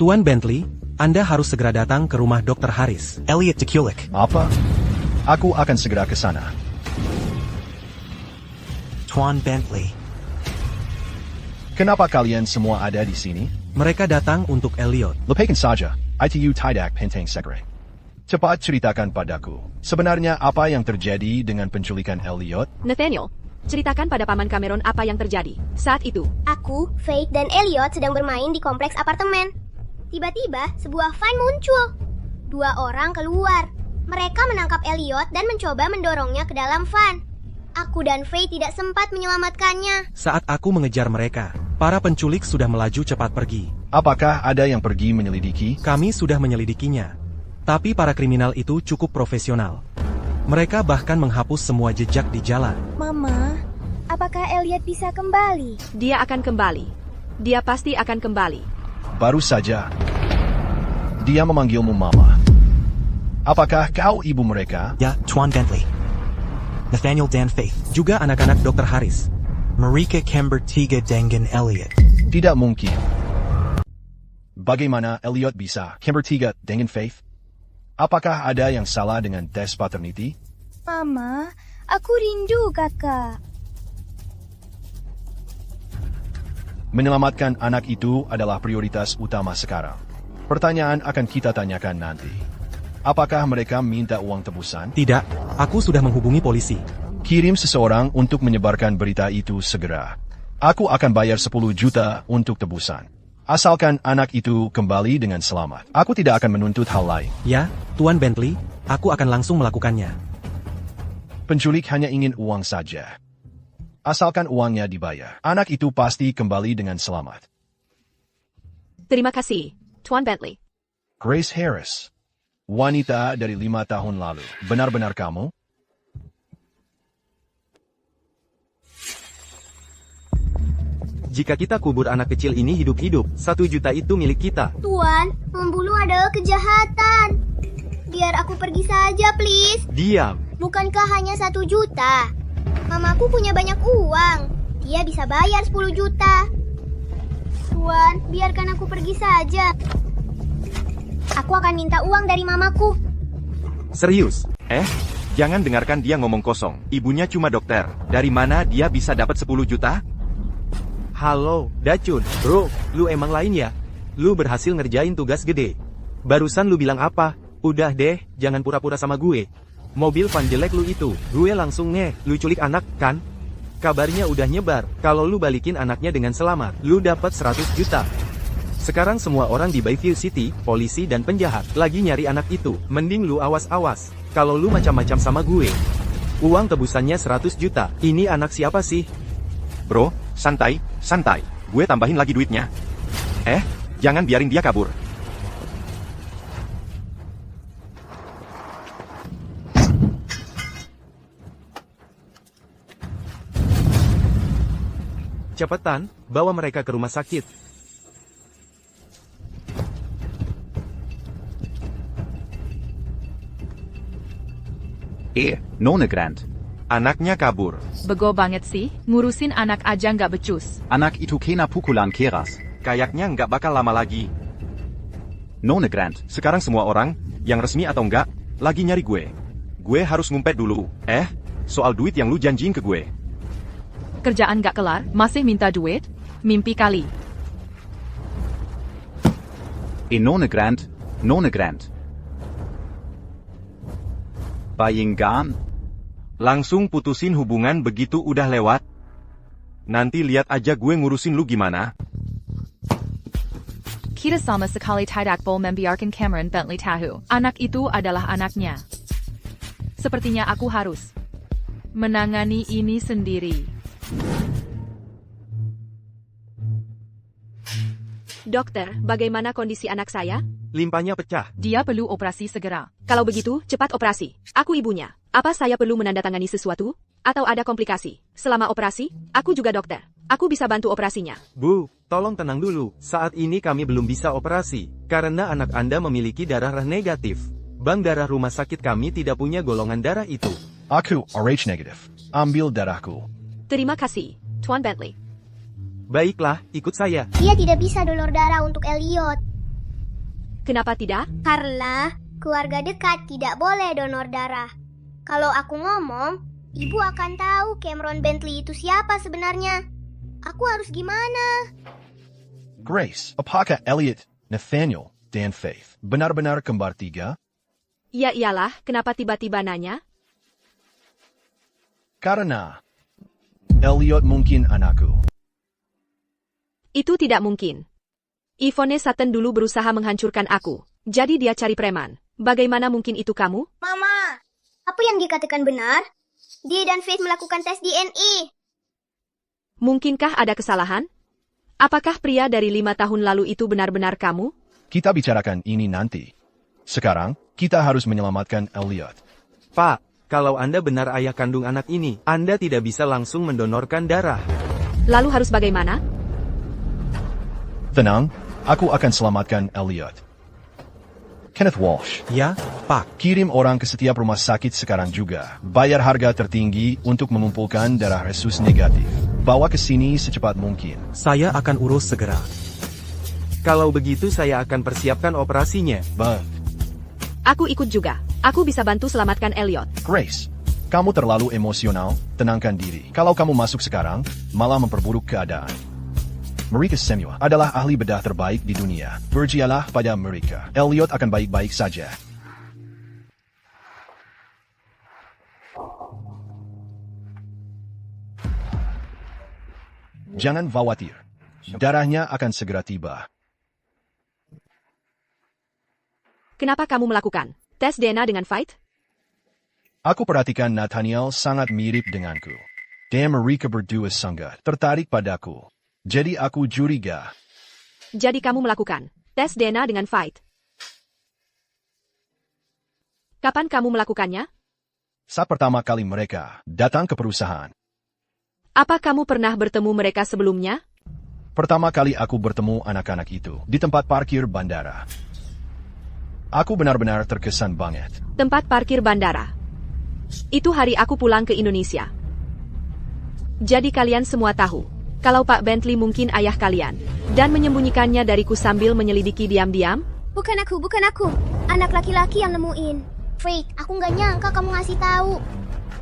Tuan Bentley, Anda harus segera datang ke rumah Dr. Harris. Elliot diculik. Apa? Aku akan segera ke sana. Tuan Bentley. Kenapa kalian semua ada di sini? Mereka datang untuk Elliot. Lepaskan saja. ITU tidak penting segera. Cepat ceritakan padaku. Sebenarnya apa yang terjadi dengan penculikan Elliot? Nathaniel, ceritakan pada Paman Cameron apa yang terjadi saat itu. Aku, Faith, dan Elliot sedang bermain di kompleks apartemen. Tiba-tiba, sebuah van muncul. 2 orang keluar. Mereka menangkap Elliot dan mencoba mendorongnya ke dalam van. Aku dan Faith tidak sempat menyelamatkannya. Saat aku mengejar mereka, para penculik sudah melaju cepat pergi. Apakah ada yang pergi menyelidiki? Kami sudah menyelidikinya. Tapi para kriminal itu cukup profesional. Mereka bahkan menghapus semua jejak di jalan. Mama, apakah Elliot bisa kembali? Dia akan kembali. Dia pasti akan kembali. Baru saja. Dia memanggilmu Mama. Apakah kau ibu mereka? Ya, Tuan Bentley. Nathaniel Dan Faith. Juga anak-anak Dr. Harris. Marika Kembertiga dengan Elliot. Tidak mungkin. Bagaimana Elliot bisa Kembertiga dengan Faith? Apakah ada yang salah dengan tes paternity? Mama, aku rindu kakak. Menyelamatkan anak itu adalah prioritas utama sekarang. Pertanyaan akan kita tanyakan nanti. Apakah mereka minta uang tebusan? Tidak, aku sudah menghubungi polisi. Kirim seseorang untuk menyebarkan berita itu segera. Aku akan bayar 10 juta untuk tebusan. Asalkan anak itu kembali dengan selamat. Aku tidak akan menuntut hal lain. Ya, Tuan Bentley, aku akan langsung melakukannya. Penculik hanya ingin uang saja. Asalkan uangnya dibayar, anak itu pasti kembali dengan selamat. Terima kasih, Tuan Bentley. Grace Harris. Wanita dari 5 tahun lalu. Benar-benar kamu? Jika kita kubur anak kecil ini hidup-hidup, 1 juta itu milik kita. Tuan, membunuh adalah kejahatan. Biar aku pergi saja, please. Diam. Bukankah hanya 1 juta? Mamaku punya banyak uang. Dia bisa bayar 10 juta. Tuan, biarkan aku pergi saja. Aku akan minta uang dari mamaku. Serius? Jangan dengarkan dia ngomong kosong. Ibunya cuma dokter. Dari mana dia bisa dapat 10 juta? Halo, Dacun. Bro, lu emang lain ya? Lu berhasil ngerjain tugas gede. Barusan lu bilang apa? Udah deh, jangan pura-pura sama gue. Mobil van jelek lu itu, gue langsung lu culik anak, kan? Kabarnya udah nyebar, kalau lu balikin anaknya dengan selamat, lu dapat 100 juta. Sekarang semua orang di Bayview City, polisi dan penjahat, lagi nyari anak itu. Mending lu awas-awas, kalau lu macam-macam sama gue. Uang tebusannya 100 juta, ini anak siapa sih? Bro, santai, santai, gue tambahin lagi duitnya. Jangan biarin dia kabur. Cepetan, bawa mereka ke rumah sakit. Nona Grant. Anaknya kabur. Bego banget sih, ngurusin anak aja nggak becus. Anak itu kena pukulan keras. Kayaknya nggak bakal lama lagi. Nona Grant. Sekarang semua orang, yang resmi atau enggak, lagi nyari gue. Gue harus ngumpet dulu. Soal duit yang lu janjiin ke gue. Kerjaan nggak kelar, masih minta duit? Mimpi kali. Nona Grant. Nona Grant. Bayangkan. Langsung putusin hubungan begitu udah lewat. Nanti lihat aja gue ngurusin lu gimana. Kita sama sekali tidak boleh membiarkan Cameron Bentley tahu. Anak itu adalah anaknya. Sepertinya aku harus menangani ini sendiri. Dokter, bagaimana kondisi anak saya? Limpahnya pecah. Dia perlu operasi segera. Kalau begitu, cepat operasi. Aku ibunya. Apa saya perlu menandatangani sesuatu? Atau ada komplikasi? Selama operasi, aku juga dokter. Aku bisa bantu operasinya. Bu, tolong tenang dulu. Saat ini kami belum bisa operasi, karena anak Anda memiliki darah negatif. Bank darah rumah sakit kami tidak punya golongan darah itu. Aku RH negatif. Ambil darahku. Terima kasih, Tuan Bentley. Baiklah, ikut saya. Dia tidak bisa donor darah untuk Elliot. Kenapa tidak? Karena keluarga dekat tidak boleh donor darah. Kalau aku ngomong, ibu akan tahu Cameron Bentley itu siapa sebenarnya. Aku harus gimana? Grace, apakah Elliot, Nathaniel, dan Faith benar-benar kembar tiga? Ya iyalah, kenapa tiba-tiba nanya? Karena Elliot mungkin anakku. Itu tidak mungkin. Yvonne Sutton dulu berusaha menghancurkan aku. Jadi dia cari preman. Bagaimana mungkin itu kamu? Mama, apa yang dikatakan benar? Dia dan Faith melakukan tes DNA. Mungkinkah ada kesalahan? Apakah pria dari 5 tahun lalu itu benar-benar kamu? Kita bicarakan ini nanti. Sekarang, kita harus menyelamatkan Elliot. Pak, kalau Anda benar ayah kandung anak ini, Anda tidak bisa langsung mendonorkan darah. Lalu harus bagaimana? Tenang, aku akan selamatkan Elliot. Kenneth Walsh. Ya, Pak. Kirim orang ke setiap rumah sakit sekarang juga. Bayar harga tertinggi untuk mengumpulkan darah resus negatif. Bawa ke sini secepat mungkin. Saya akan urus segera. Kalau begitu saya akan persiapkan operasinya. Aku ikut juga. Aku bisa bantu selamatkan Elliot. Grace, kamu terlalu emosional, tenangkan diri. Kalau kamu masuk sekarang, malah memperburuk keadaan. Mereka semua adalah ahli bedah terbaik di dunia. Berjialah pada mereka. Elliot akan baik-baik saja. Jangan khawatir. Darahnya akan segera tiba. Kenapa kamu melakukan tes DNA dengan Fight? Aku perhatikan Nathaniel sangat mirip denganku. Dan mereka berdua sangat tertarik padaku. Jadi aku curiga. Jadi kamu melakukan tes DNA dengan Fight. Kapan kamu melakukannya? Saat pertama kali mereka datang ke perusahaan. Apa kamu pernah bertemu mereka sebelumnya? Pertama kali aku bertemu anak-anak itu di tempat parkir bandara. Aku benar-benar terkesan banget. Tempat parkir bandara. Itu hari aku pulang ke Indonesia. Jadi kalian semua tahu kalau Pak Bentley mungkin ayah kalian, dan menyembunyikannya dariku sambil menyelidiki diam-diam? Bukan aku. Anak laki-laki yang nemuin. Faith, aku nggak nyangka kamu ngasih tahu.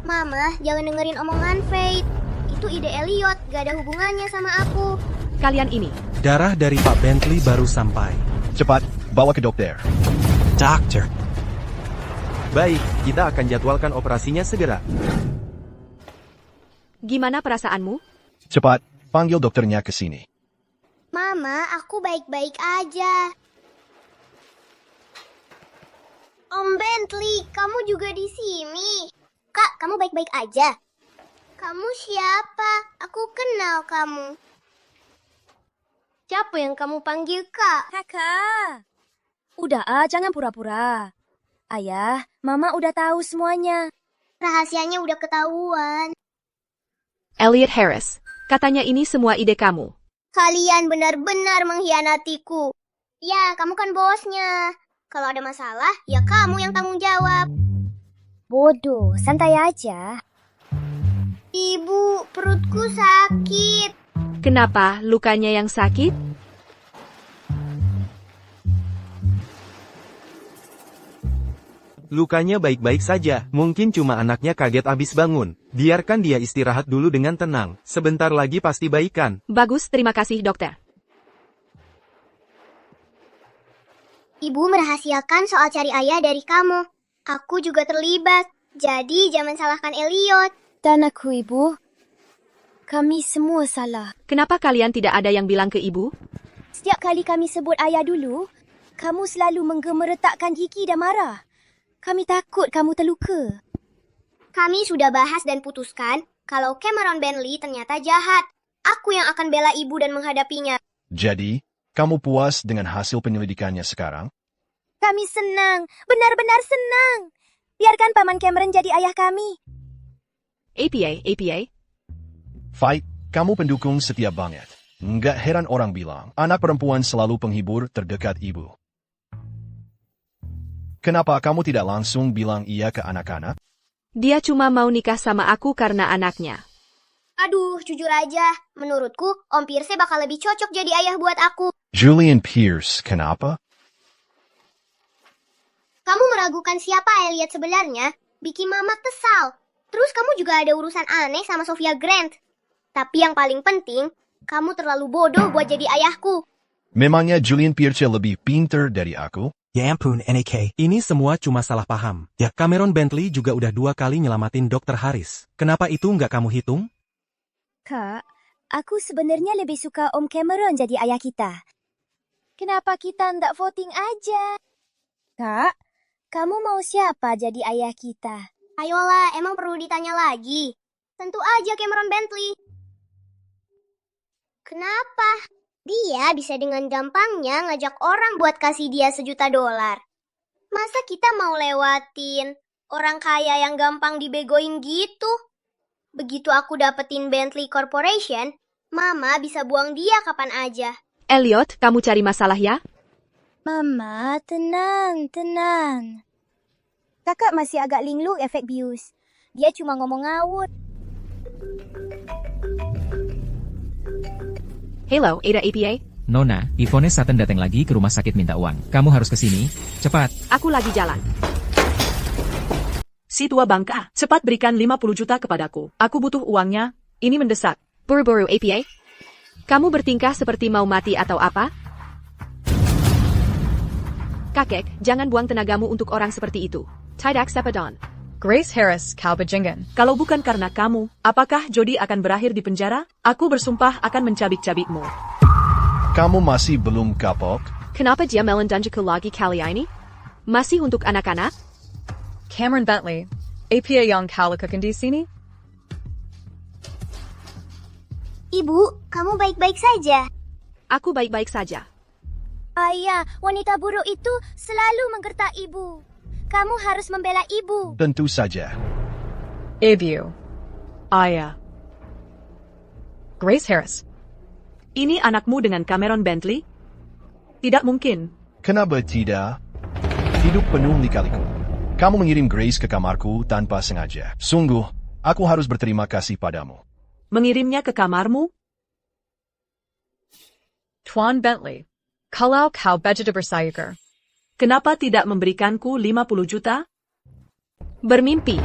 Mama, jangan dengerin omongan Faith. Itu ide Elliot, gak ada hubungannya sama aku. Kalian ini. Darah dari Pak Bentley baru sampai. Cepat, bawa ke dokter. Dokter. Baik, kita akan jadwalkan operasinya segera. Gimana perasaanmu? Cepat, panggil dokternya ke sini. Mama, aku baik-baik aja. Om Bentley, kamu juga di sini. Kak, kamu baik-baik aja? Kamu siapa? Aku kenal kamu. Siapa yang kamu panggil, Kak? Kakak. Udah, jangan pura-pura. Ayah, Mama udah tahu semuanya. Rahasianya udah ketahuan. Elliot Harris. Katanya ini semua ide kamu. Kalian benar-benar mengkhianatiku. Ya, kamu kan bosnya. Kalau ada masalah, ya kamu yang tanggung jawab. Bodoh, santai aja. Ibu, perutku sakit. Kenapa lukanya yang sakit? Lukanya baik-baik saja, mungkin cuma anaknya kaget abis bangun. Biarkan dia istirahat dulu dengan tenang, sebentar lagi pasti baikan. Bagus, terima kasih dokter. Ibu merahasiakan soal cari ayah dari kamu. Aku juga terlibat, jadi jangan salahkan Elliot. Dan aku, Ibu. Kami semua salah. Kenapa kalian tidak ada yang bilang ke ibu? Setiap kali kami sebut ayah dulu, kamu selalu menggemeretakkan gigi dan marah. Kami takut kamu terluka. Kami sudah bahas dan putuskan kalau Cameron Bentley ternyata jahat. Aku yang akan bela ibu dan menghadapinya. Jadi, kamu puas dengan hasil penyelidikannya sekarang? Kami senang, benar-benar senang. Biarkan Paman Cameron jadi ayah kami. APA. Fight, kamu pendukung setia banget. Nggak heran orang bilang, anak perempuan selalu penghibur terdekat ibu. Kenapa kamu tidak langsung bilang iya ke anak-anak? Dia cuma mau nikah sama aku karena anaknya. Aduh, jujur aja. Menurutku, Om Pierce bakal lebih cocok jadi ayah buat aku. Julian Pierce, kenapa? Kamu meragukan siapa Elliot sebenarnya, bikin Mama kesal. Terus kamu juga ada urusan aneh sama Sophia Grant. Tapi yang paling penting, kamu terlalu bodoh buat jadi ayahku. Memangnya Julian Pierce lebih pinter dari aku? Ya ampun, NAK. Ini semua cuma salah paham. Ya, Cameron Bentley juga udah 2 kali nyelamatin Dr. Harris. Kenapa itu nggak kamu hitung? Kak, aku sebenarnya lebih suka Om Cameron jadi ayah kita. Kenapa kita ndak voting aja? Kak, kamu mau siapa jadi ayah kita? Ayolah, emang perlu ditanya lagi? Tentu aja Cameron Bentley. Kenapa? Dia bisa dengan gampangnya ngajak orang buat kasih dia $1 juta. Masa kita mau lewatin orang kaya yang gampang dibegoin gitu? Begitu aku dapetin Bentley Corporation, Mama bisa buang dia kapan aja. Elliot, kamu cari masalah ya? Mama, tenang. Kakak masih agak linglung efek bius. Dia cuma ngomong ngawur. Hello, Ada APA. Nona, Yvonne Sutton datang lagi ke rumah sakit minta uang. Kamu harus ke sini. Cepat. Aku lagi jalan. Si tua bangka, cepat berikan 50 juta kepadaku. Aku butuh uangnya. Ini mendesak. Buru-buru APA. Kamu bertingkah seperti mau mati atau apa? Kakek, jangan buang tenagamu untuk orang seperti itu. Tidak Sepadon. Grace Harris, Kalbajingan. Kalau bukan karena kamu, apakah Jody akan berakhir di penjara? Aku bersumpah akan mencabik-cabikmu. Kamu masih belum kapok? Kenapa dia melanjutkan lagi kali ini? Masih untuk anak-anak? Cameron Bentley, APA yang kau lakukan di sini? Ibu, kamu baik-baik saja. Aku baik-baik saja. Ayah, wanita buruk itu selalu menggertak ibu. Kamu harus membela ibu. Tentu saja. Ibu. Ayah. Grace Harris. Ini anakmu dengan Cameron Bentley? Tidak mungkin. Kenapa tidak? Hidup penuh lika-liku. Kamu mengirim Grace ke kamarku tanpa sengaja. Sungguh, aku harus berterima kasih padamu. Mengirimnya ke kamarmu? Tuan Bentley, kalau kau begitu bersayuker, kenapa tidak memberikanku 50 juta? Bermimpi.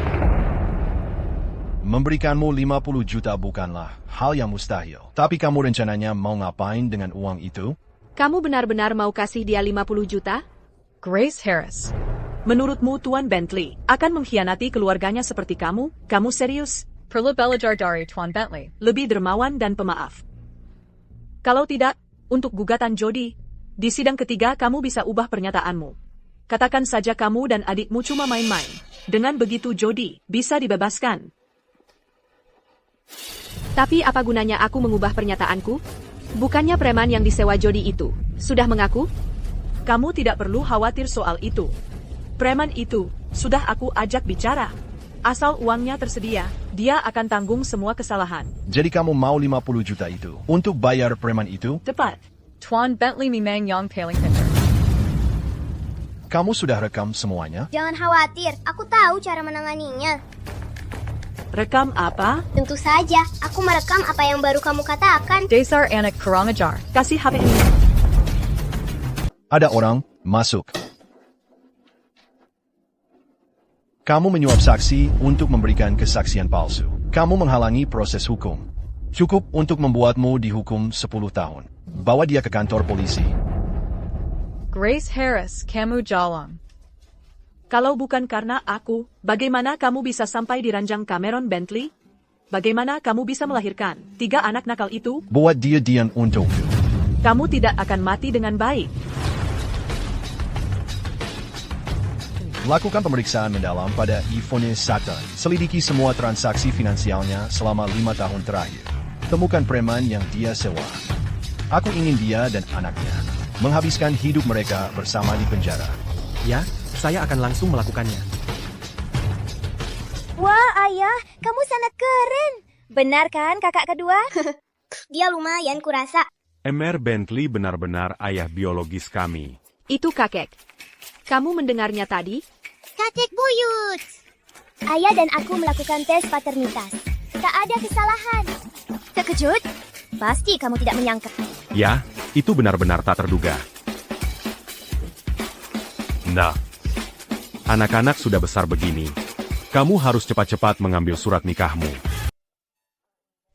Memberikanmu 50 juta bukanlah hal yang mustahil. Tapi kamu rencananya mau ngapain dengan uang itu? Kamu benar-benar mau kasih dia 50 juta? Grace Harris, menurutmu Tuan Bentley akan mengkhianati keluarganya seperti kamu? Kamu serius? Perlu belajar dari Tuan Bentley, lebih dermawan dan pemaaf. Kalau tidak, untuk gugatan Jody, di sidang ketiga kamu bisa ubah pernyataanmu. Katakan saja kamu dan adikmu cuma main-main. Dengan begitu Jody bisa dibebaskan. Tapi apa gunanya aku mengubah pernyataanku? Bukannya preman yang disewa Jody itu sudah mengaku? Kamu tidak perlu khawatir soal itu. Preman itu sudah aku ajak bicara. Asal uangnya tersedia, dia akan tanggung semua kesalahan. Jadi kamu mau 50 juta itu untuk bayar preman itu? Tepat. Tuan Bentley memang yang paling pintar. Kamu sudah rekam semuanya? Jangan khawatir, aku tahu cara menanganinya. Rekam apa? Tentu saja, aku merekam apa yang baru kamu katakan. Dasar anak kurang ajar. Kasih HP ini. Ada orang masuk. Kamu menyuap saksi untuk memberikan kesaksian palsu. Kamu menghalangi proses hukum. Cukup untuk membuatmu dihukum 10 tahun. Bawa dia ke kantor polisi. Grace Harris, kamu jalan. Kalau bukan karena aku, bagaimana kamu bisa sampai di ranjang Cameron Bentley? Bagaimana kamu bisa melahirkan 3 anak nakal itu? Buat dia diam untukku. Kamu tidak akan mati dengan baik. Lakukan pemeriksaan mendalam pada Yvonne Sutton. Selidiki semua transaksi finansialnya selama 5 tahun terakhir. Temukan preman yang dia sewa. Aku ingin dia dan anaknya menghabiskan hidup mereka bersama di penjara. Ya, saya akan langsung melakukannya. Wah, Ayah, kamu sangat keren. Benar kan, kakak kedua? Dia lumayan kurasa. Emer Bentley benar-benar ayah biologis kami. Itu kakek. Kamu mendengarnya tadi? Kakek buyut. Ayah dan aku melakukan tes paternitas. Tak ada kesalahan. Terkejut? Pasti kamu tidak menyangka. Ya, itu benar-benar tak terduga. Nah, anak-anak sudah besar begini. Kamu harus cepat-cepat mengambil surat nikahmu.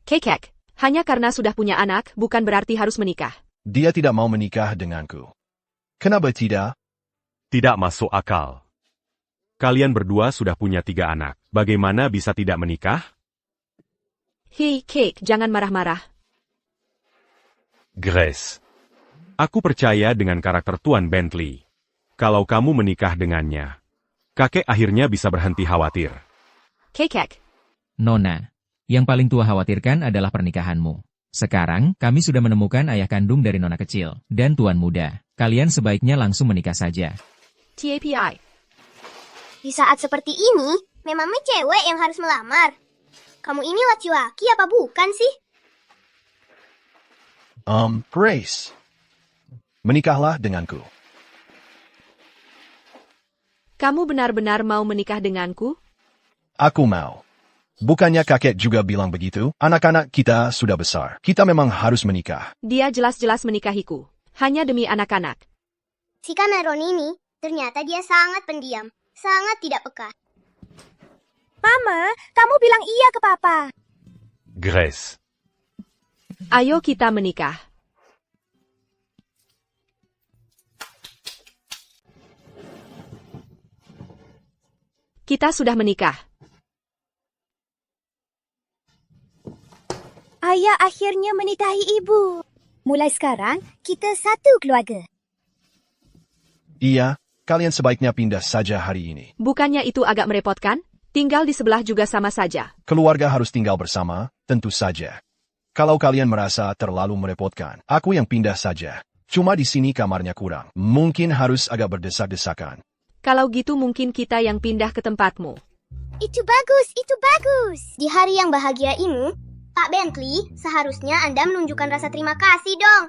Kekek, hanya karena sudah punya anak, bukan berarti harus menikah. Dia tidak mau menikah denganku. Kenapa tidak? Tidak masuk akal. Kalian berdua sudah punya 3 anak. Bagaimana bisa tidak menikah? Hei, Kek, jangan marah-marah. Grace. Aku percaya dengan karakter Tuan Bentley. Kalau kamu menikah dengannya, kakek akhirnya bisa berhenti khawatir. Kekek. Nona, yang paling tua khawatirkan adalah pernikahanmu. Sekarang, kami sudah menemukan ayah kandung dari Nona kecil, dan Tuan muda. Kalian sebaiknya langsung menikah saja. TAPI. Di saat seperti ini, memangnya cewek yang harus melamar. Kamu ini laki-laki apa bukan sih? Grace. Menikahlah denganku. Kamu benar-benar mau menikah denganku? Aku mau. Bukannya kakek juga bilang begitu? Anak-anak kita sudah besar. Kita memang harus menikah. Dia jelas-jelas menikahiku. Hanya demi anak-anak. Si Cameron ini, ternyata dia sangat pendiam. Sangat tidak peka. Mama, kamu bilang iya ke Papa. Grace. Ayo kita menikah. Kita sudah menikah. Ayah akhirnya menikahi ibu. Mulai sekarang, kita satu keluarga. Iya, kalian sebaiknya pindah saja hari ini. Bukannya itu agak merepotkan? Tinggal di sebelah juga sama saja. Keluarga harus tinggal bersama, tentu saja. Kalau kalian merasa terlalu merepotkan, aku yang pindah saja. Cuma di sini kamarnya kurang. Mungkin harus agak berdesak-desakan. Kalau gitu mungkin kita yang pindah ke tempatmu. Itu bagus, itu bagus. Di hari yang bahagia ini, Pak Bentley, seharusnya Anda menunjukkan rasa terima kasih dong.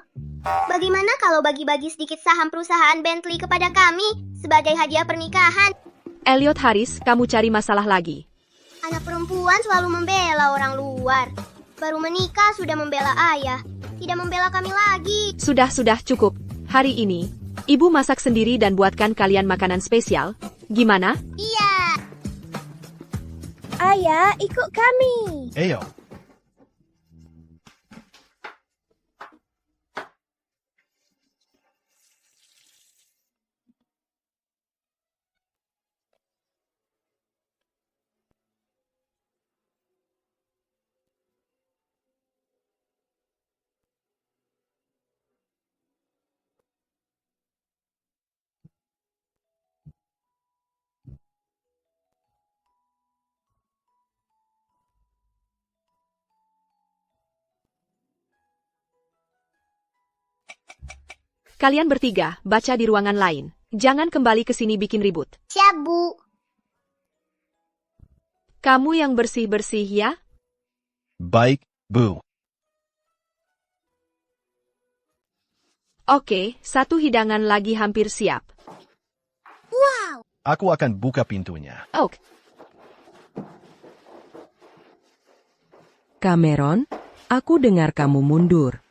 Bagaimana kalau bagi-bagi sedikit saham perusahaan Bentley kepada kami sebagai hadiah pernikahan? Elliot Harris, kamu cari masalah lagi. Anak perempuan selalu membela orang luar. Baru menikah sudah membela ayah. Tidak membela kami lagi. Sudah, cukup. Hari ini, Ibu masak sendiri dan buatkan kalian makanan spesial. Gimana? Iya. Ayah, ikut kami. Ayo. Kalian bertiga, baca di ruangan lain. Jangan kembali ke sini bikin ribut. Siap, Bu. Kamu yang bersih-bersih ya? Baik, Bu. Oke, 1 hidangan lagi hampir siap. Wow. Aku akan buka pintunya. Ok. Cameron, aku dengar kamu mundur.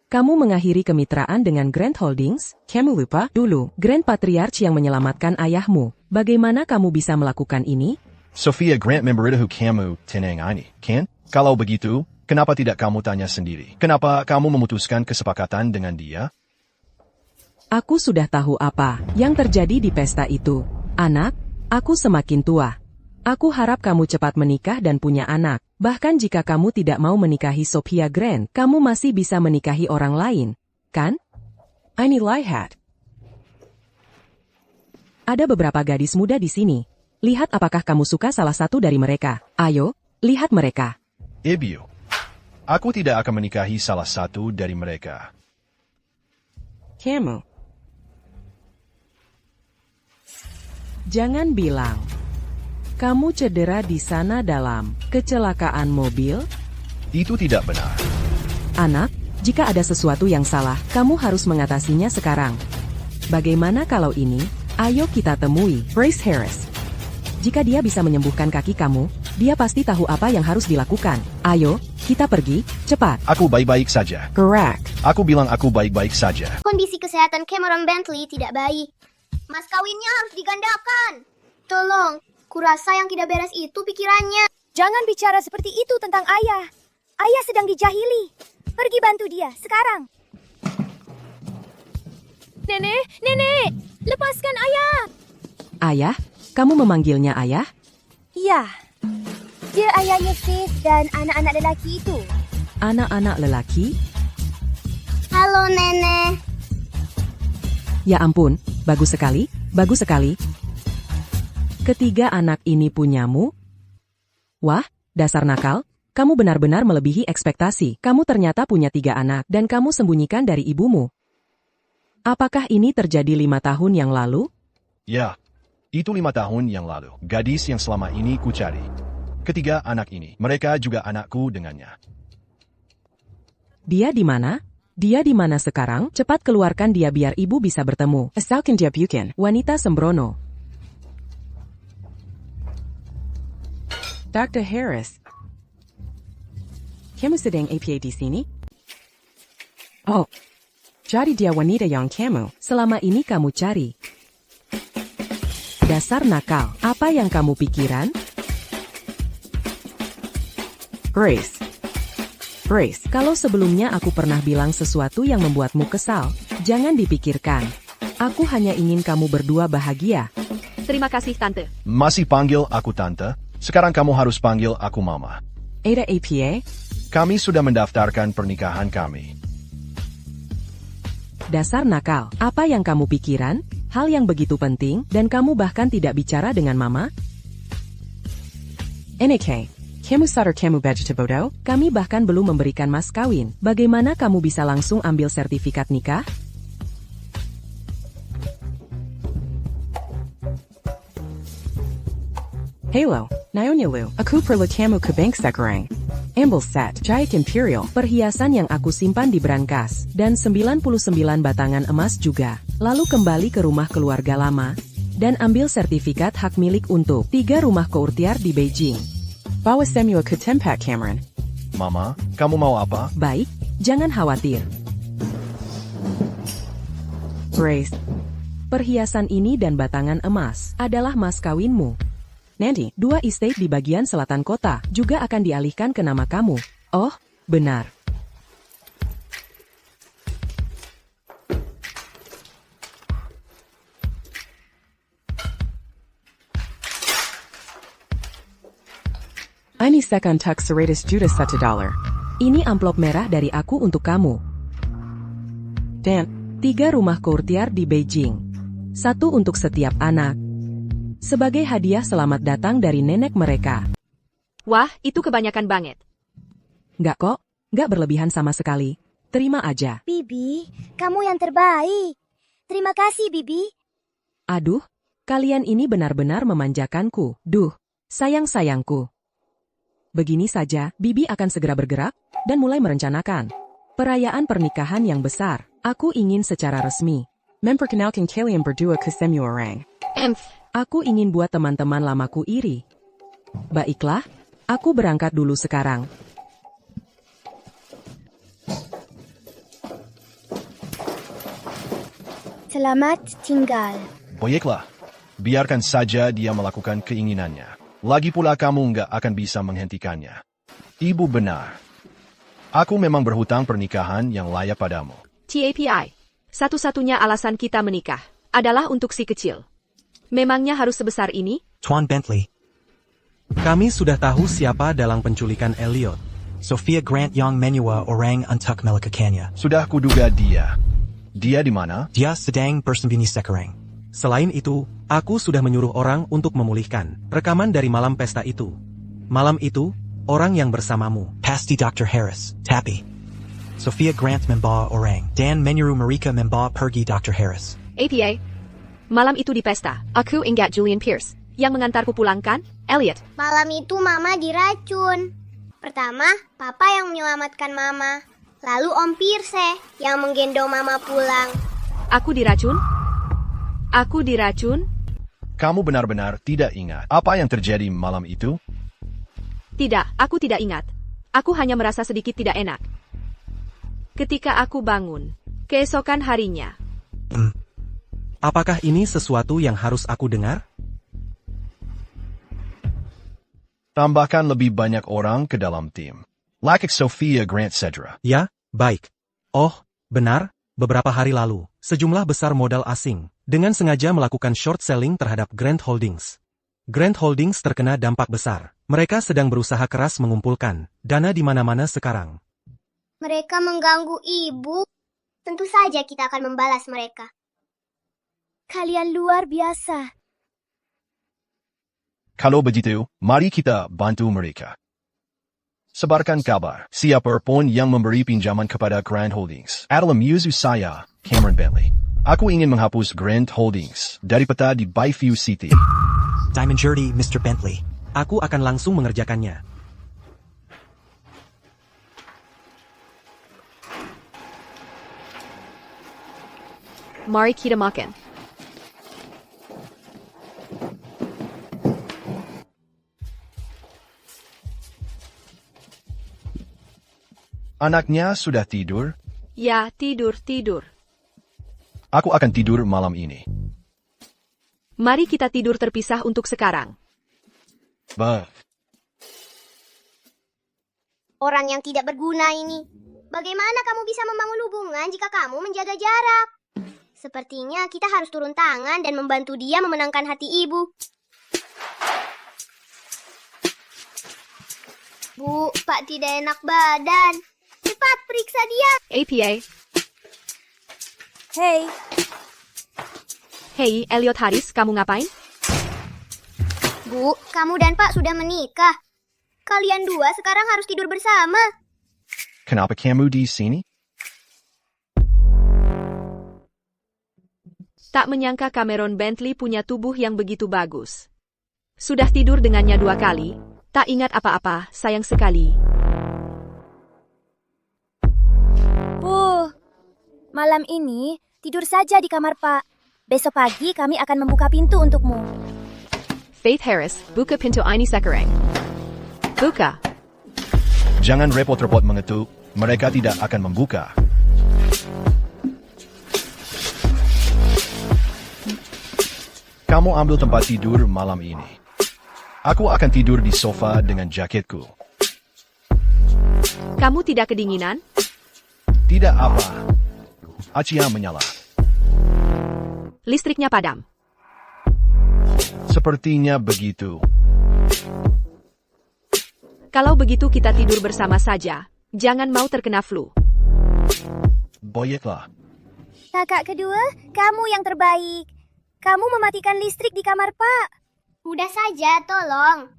Kamu mengakhiri kemitraan dengan Grand Holdings? Kamu lupa dulu, Grand Patriarch yang menyelamatkan ayahmu. Bagaimana kamu bisa melakukan ini? Sophia Grant memberitahu kamu tenang ini, kan? Kalau begitu, kenapa tidak kamu tanya sendiri? Kenapa kamu memutuskan kesepakatan dengan dia? Aku sudah tahu apa yang terjadi di pesta itu. Anak, aku semakin tua. Aku harap kamu cepat menikah dan punya anak. Bahkan jika kamu tidak mau menikahi Sophia Grant, kamu masih bisa menikahi orang lain, kan? Ini lihat. Ada beberapa gadis muda di sini. Lihat apakah kamu suka salah satu dari mereka. Ayo, lihat mereka. Ibu, aku tidak akan menikahi salah satu dari mereka. Kamu. Jangan bilang. Kamu cedera di sana dalam kecelakaan mobil? Itu tidak benar. Anak, jika ada sesuatu yang salah, kamu harus mengatasinya sekarang. Bagaimana kalau ini? Ayo kita temui Grace Harris. Jika dia bisa menyembuhkan kaki kamu, dia pasti tahu apa yang harus dilakukan. Ayo, kita pergi, cepat. Aku baik-baik saja. Correct. Aku bilang aku baik-baik saja. Kondisi kesehatan Cameron Bentley tidak baik. Mas kawinnya harus digandakan. Tolong, kurasa yang tidak beres itu pikirannya. Jangan bicara seperti itu tentang ayah. Ayah sedang dijahili. Pergi bantu dia, sekarang. Nenek, lepaskan ayah. Ayah? Kamu memanggilnya ayah? Iya. Dia ayahnya Faith dan anak-anak lelaki itu. Anak-anak lelaki? Halo, Nenek. Ya ampun, bagus sekali, bagus sekali. Ketiga anak ini punyamu? Wah, dasar nakal, kamu benar-benar melebihi ekspektasi. Kamu ternyata punya 3 anak dan kamu sembunyikan dari ibumu. Apakah ini terjadi 5 tahun yang lalu? Ya, itu 5 tahun yang lalu. Gadis yang selama ini ku cari. Ketiga anak ini, mereka juga anakku dengannya. Dia di mana? Dia di mana sekarang? Cepat keluarkan dia biar ibu bisa bertemu. Asalkan dia bukan wanita sembrono. Dr. Harris. Kamu sedang APA di sini? Oh, jadi dia wanita yang kamu selama ini kamu cari. Dasar nakal, apa yang kamu pikiran? Grace. Grace, kalau sebelumnya aku pernah bilang sesuatu yang membuatmu kesal, jangan dipikirkan. Aku hanya ingin kamu berdua bahagia. Terima kasih, Tante. Masih panggil aku Tante? Sekarang kamu harus panggil aku Mama. Ada APA? Kami sudah mendaftarkan pernikahan kami. Dasar nakal, apa yang kamu pikiran? Hal yang begitu penting, dan kamu bahkan tidak bicara dengan Mama? NK, kamu sadar kamu budget bodoh? Kami bahkan belum memberikan mas kawin. Bagaimana kamu bisa langsung ambil sertifikat nikah? Halo, Naonya Lu, aku perlu kamu ke bank sekarang. Ambil set, Giant Imperial, perhiasan yang aku simpan di brankas, dan 99 batangan emas juga. Lalu kembali ke rumah keluarga lama, dan ambil sertifikat hak milik untuk 3 rumah courtier di Beijing. Bawa Samuel ke tempat Cameron. Mama, kamu mau apa? Baik, jangan khawatir. Grace, perhiasan ini dan batangan emas adalah mas kawinmu. Nanti, 2 estate di bagian selatan kota juga akan dialihkan ke nama kamu. Oh, benar. Ini second tax $100 juta. Ini amplop merah dari aku untuk kamu. Dan 3 rumah courtier di Beijing. 1 untuk setiap anak. Sebagai hadiah selamat datang dari nenek mereka. Wah, itu kebanyakan banget. Nggak kok, nggak berlebihan sama sekali. Terima aja. Bibi, kamu yang terbaik. Terima kasih, Bibi. Aduh, kalian ini benar-benar memanjakanku. Duh, sayang-sayangku. Begini saja, Bibi akan segera bergerak dan mulai merencanakan perayaan pernikahan yang besar. Aku ingin secara resmi memperkenalkan kalian berdua ke semua orang. Aku ingin buat teman-teman lamaku iri. Baiklah, aku berangkat dulu sekarang. Selamat tinggal. Baiklah, biarkan saja dia melakukan keinginannya. Lagi pula kamu nggak akan bisa menghentikannya. Ibu benar. Aku memang berhutang pernikahan yang layak padamu. TAPI. Satu-satunya alasan kita menikah adalah untuk si kecil. Memangnya harus sebesar ini? Tuan Bentley. Kami sudah tahu siapa dalang penculikan Elliot. Sophia Grant yang menyewa orang untuk melakakannya. Sudah kuduga dia. Dia di mana? Dia sedang bersembunyi sekarang. Selain itu, aku sudah menyuruh orang untuk memulihkan rekaman dari malam pesta itu. Malam itu, orang yang bersamamu, pasti Dr. Harris, tapi Sophia Grant membawa orang, dan menyuruh mereka membawa pergi Dr. Harris. APA. Malam itu di pesta, aku ingat Julian Pierce, yang mengantarku pulang kan, Elliot? Malam itu Mama diracun. Pertama, Papa yang menyelamatkan Mama. Lalu Om Pierce yang menggendong Mama pulang. Aku diracun? Aku diracun? Kamu benar-benar tidak ingat apa yang terjadi malam itu? Tidak, aku tidak ingat. Aku hanya merasa sedikit tidak enak. Ketika aku bangun, keesokan harinya. Apakah ini sesuatu yang harus aku dengar? Tambahkan lebih banyak orang ke dalam tim. Like Sophia Grant Cedra. Ya, baik. Oh, benar, beberapa hari lalu, sejumlah besar modal asing, dengan sengaja melakukan short selling terhadap Grant Holdings. Grant Holdings terkena dampak besar. Mereka sedang berusaha keras mengumpulkan dana di mana-mana sekarang. Mereka mengganggu ibu. Tentu saja kita akan membalas mereka. Kalian luar biasa. Kalau begitu, mari kita bantu mereka. Sebarkan kabar, siapapun yang memberi pinjaman kepada Grant Holdings adalah musuh saya, Cameron Bentley. Aku ingin menghapus Grant Holdings dari peta di Bayview City. Diamond Jury, Mr. Bentley. Aku akan langsung mengerjakannya. Mari kita makan. Anaknya sudah tidur? Ya, tidur. Aku akan tidur malam ini. Mari kita tidur terpisah untuk sekarang. Orang yang tidak berguna ini. Bagaimana kamu bisa membangun hubungan jika kamu menjaga jarak? Sepertinya kita harus turun tangan dan membantu dia memenangkan hati ibu. Bu, Pak tidak enak badan. Cepat periksa dia. APA. Hey, Elliot Harris, kamu ngapain? Bu, kamu dan Pak sudah menikah. Kalian dua sekarang harus tidur bersama. Kenapa kamu di sini? Tak menyangka Cameron Bentley punya tubuh yang begitu bagus. Sudah tidur dengannya 2 kali, tak ingat apa-apa, sayang sekali. Malam ini, tidur saja di kamar Pak. Besok pagi kami akan membuka pintu untukmu. Faith Harris, buka pintu ini sekarang. Buka. Jangan repot-repot mengetuk, mereka tidak akan membuka. Kamu ambil tempat tidur malam ini. Aku akan tidur di sofa dengan jaketku. Kamu tidak kedinginan? Tidak apa. Acia menyala. Listriknya padam. Sepertinya begitu. Kalau begitu kita tidur bersama saja. Jangan mau terkena flu. Baiklah. Kakak kedua, kamu yang terbaik. Kamu mematikan listrik di kamar Pak. Udah saja, tolong.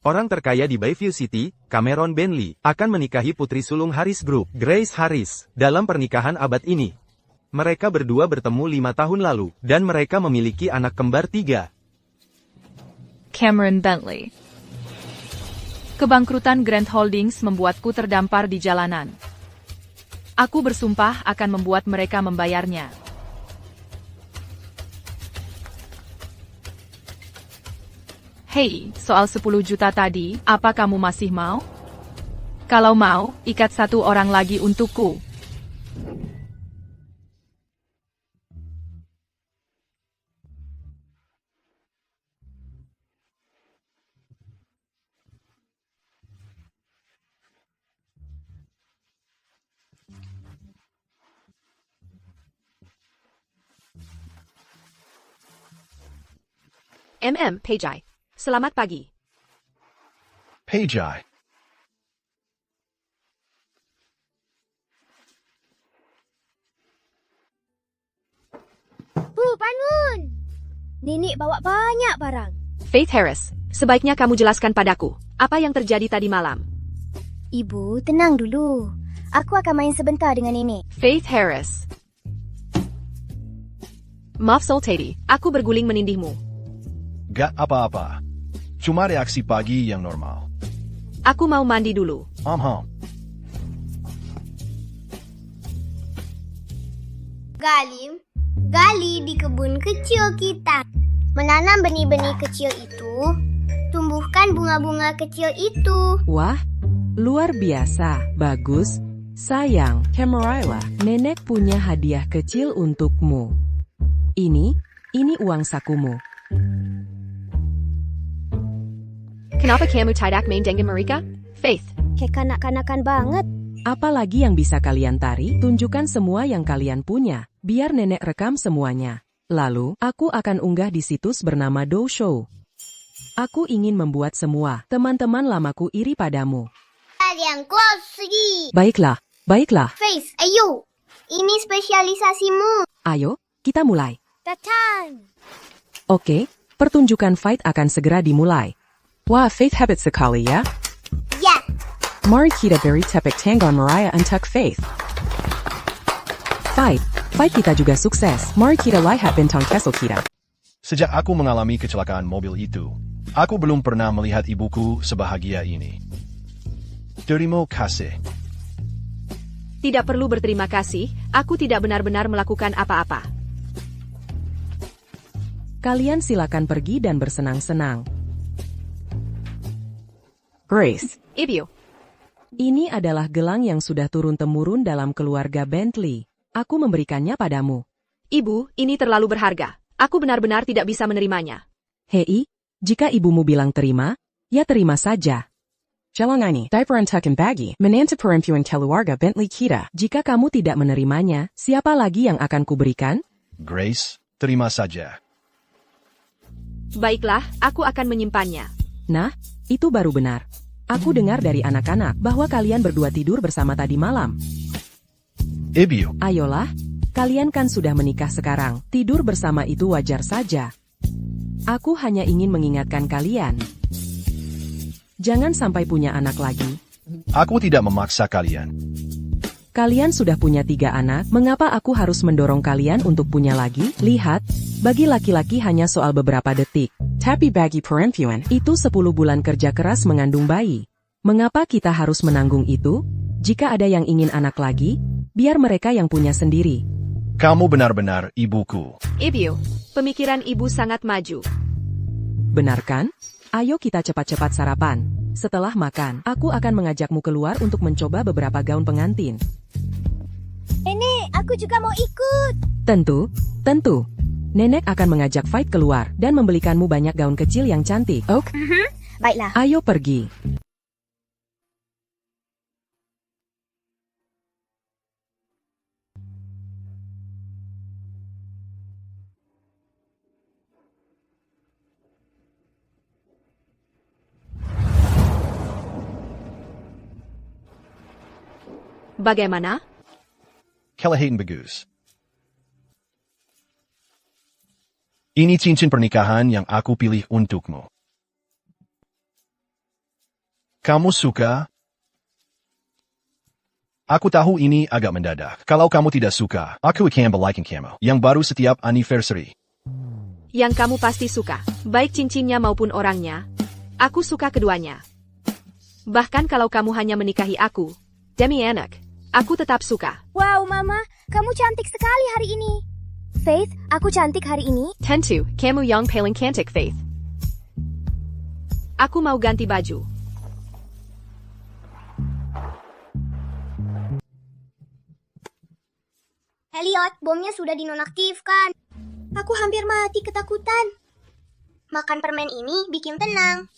Orang terkaya di Bayview City, Cameron Bentley, akan menikahi putri sulung Harris Group, Grace Harris, dalam pernikahan abad ini. Mereka berdua bertemu 5 tahun lalu, dan mereka memiliki anak kembar 3. Cameron Bentley. Kebangkrutan Grant Holdings membuatku terdampar di jalanan. Aku bersumpah akan membuat mereka membayarnya. Hei, soal 10 juta tadi, apa kamu masih mau? Kalau mau, ikat satu orang lagi untukku. Pejai. Selamat pagi. Pejai. Bangun! Nenek bawa banyak barang. Faith Harris, sebaiknya kamu jelaskan padaku, apa yang terjadi tadi malam? Ibu, tenang dulu. Aku akan main sebentar dengan nenek. Faith Harris. Maaf Sultadi, aku berguling menindihmu. Gak apa-apa. Cuma reaksi pagi yang normal. Aku mau mandi dulu. Gali di kebun kecil kita. Menanam benih-benih kecil itu, tumbuhkan bunga-bunga kecil itu. Wah, luar biasa, bagus. Sayang, Camarilla, nenek punya hadiah kecil untukmu. Ini uang sakumu. Kenapa kamu tidak main dengan mereka? Faith. Kayak kanak-kanakan banget. Apalagi yang bisa kalian tari, tunjukkan semua yang kalian punya. Biar nenek rekam semuanya. Lalu, aku akan unggah di situs bernama Do Show. Aku ingin membuat semua teman-teman lamaku iri padamu. Yang close lagi. Baiklah. Faith, ayo. Ini spesialisasimu. Ayo, kita mulai. Datang. Oke, pertunjukan fight akan segera dimulai. Wah, Faith hebat sekali ya. Ya. Mari kita beri tepuk tangan Mariah untuk Faith. Fight kita juga sukses. Mari kita lihat bintang kesel kita. Sejak aku mengalami kecelakaan mobil itu, aku belum pernah melihat ibuku sebahagia ini. Terima kasih. Tidak perlu berterima kasih, aku tidak benar-benar melakukan apa-apa. Kalian silakan pergi dan bersenang-senang. Grace. Ibu. Ini adalah gelang yang sudah turun-temurun dalam keluarga Bentley. Aku memberikannya padamu. Ibu, ini terlalu berharga. Aku benar-benar tidak bisa menerimanya. Hei, jika ibumu bilang terima, ya terima saja. Jalangani, diperantakan bagi, menantu perempuan keluarga Bentley kita. Jika kamu tidak menerimanya, siapa lagi yang akan kuberikan? Grace, terima saja. Baiklah, aku akan menyimpannya. Nah, itu baru benar. Aku dengar dari anak-anak bahwa kalian berdua tidur bersama tadi malam. Ibu. Ayolah, kalian kan sudah menikah sekarang. Tidur bersama itu wajar saja. Aku hanya ingin mengingatkan kalian. Jangan sampai punya anak lagi. Aku tidak memaksa kalian. Kalian sudah punya 3 anak, mengapa aku harus mendorong kalian untuk punya lagi? Lihat, bagi laki-laki hanya soal beberapa detik. Tapi bagi perempuan, itu 10 bulan kerja keras mengandung bayi. Mengapa kita harus menanggung itu? Jika ada yang ingin anak lagi, biar mereka yang punya sendiri. Kamu benar-benar ibuku. Ibu, pemikiran ibu sangat maju. Benar kan? Ayo kita cepat-cepat sarapan. Setelah makan, aku akan mengajakmu keluar untuk mencoba beberapa gaun pengantin. Nenek, aku juga mau ikut. Tentu. Nenek akan mengajak Fight keluar dan membelikanmu banyak gaun kecil yang cantik. Oke? Baiklah. Ayo pergi. Bagaimana? Kelahian bagus. Ini cincin pernikahan yang aku pilih untukmu. Kamu suka? Aku tahu ini agak mendadak. Kalau kamu tidak suka, aku akan belikan kamu yang baru setiap anniversary. Yang kamu pasti suka, baik cincinnya maupun orangnya. Aku suka keduanya. Bahkan kalau kamu hanya menikahi aku, demi anak, aku tetap suka. Wow, Mama, kamu cantik sekali hari ini. Faith, aku cantik hari ini. Tentu, kamu yang paling cantik, Faith. Aku mau ganti baju. Elliot, bomnya sudah dinonaktifkan. Aku hampir mati ketakutan. Makan permen ini bikin tenang.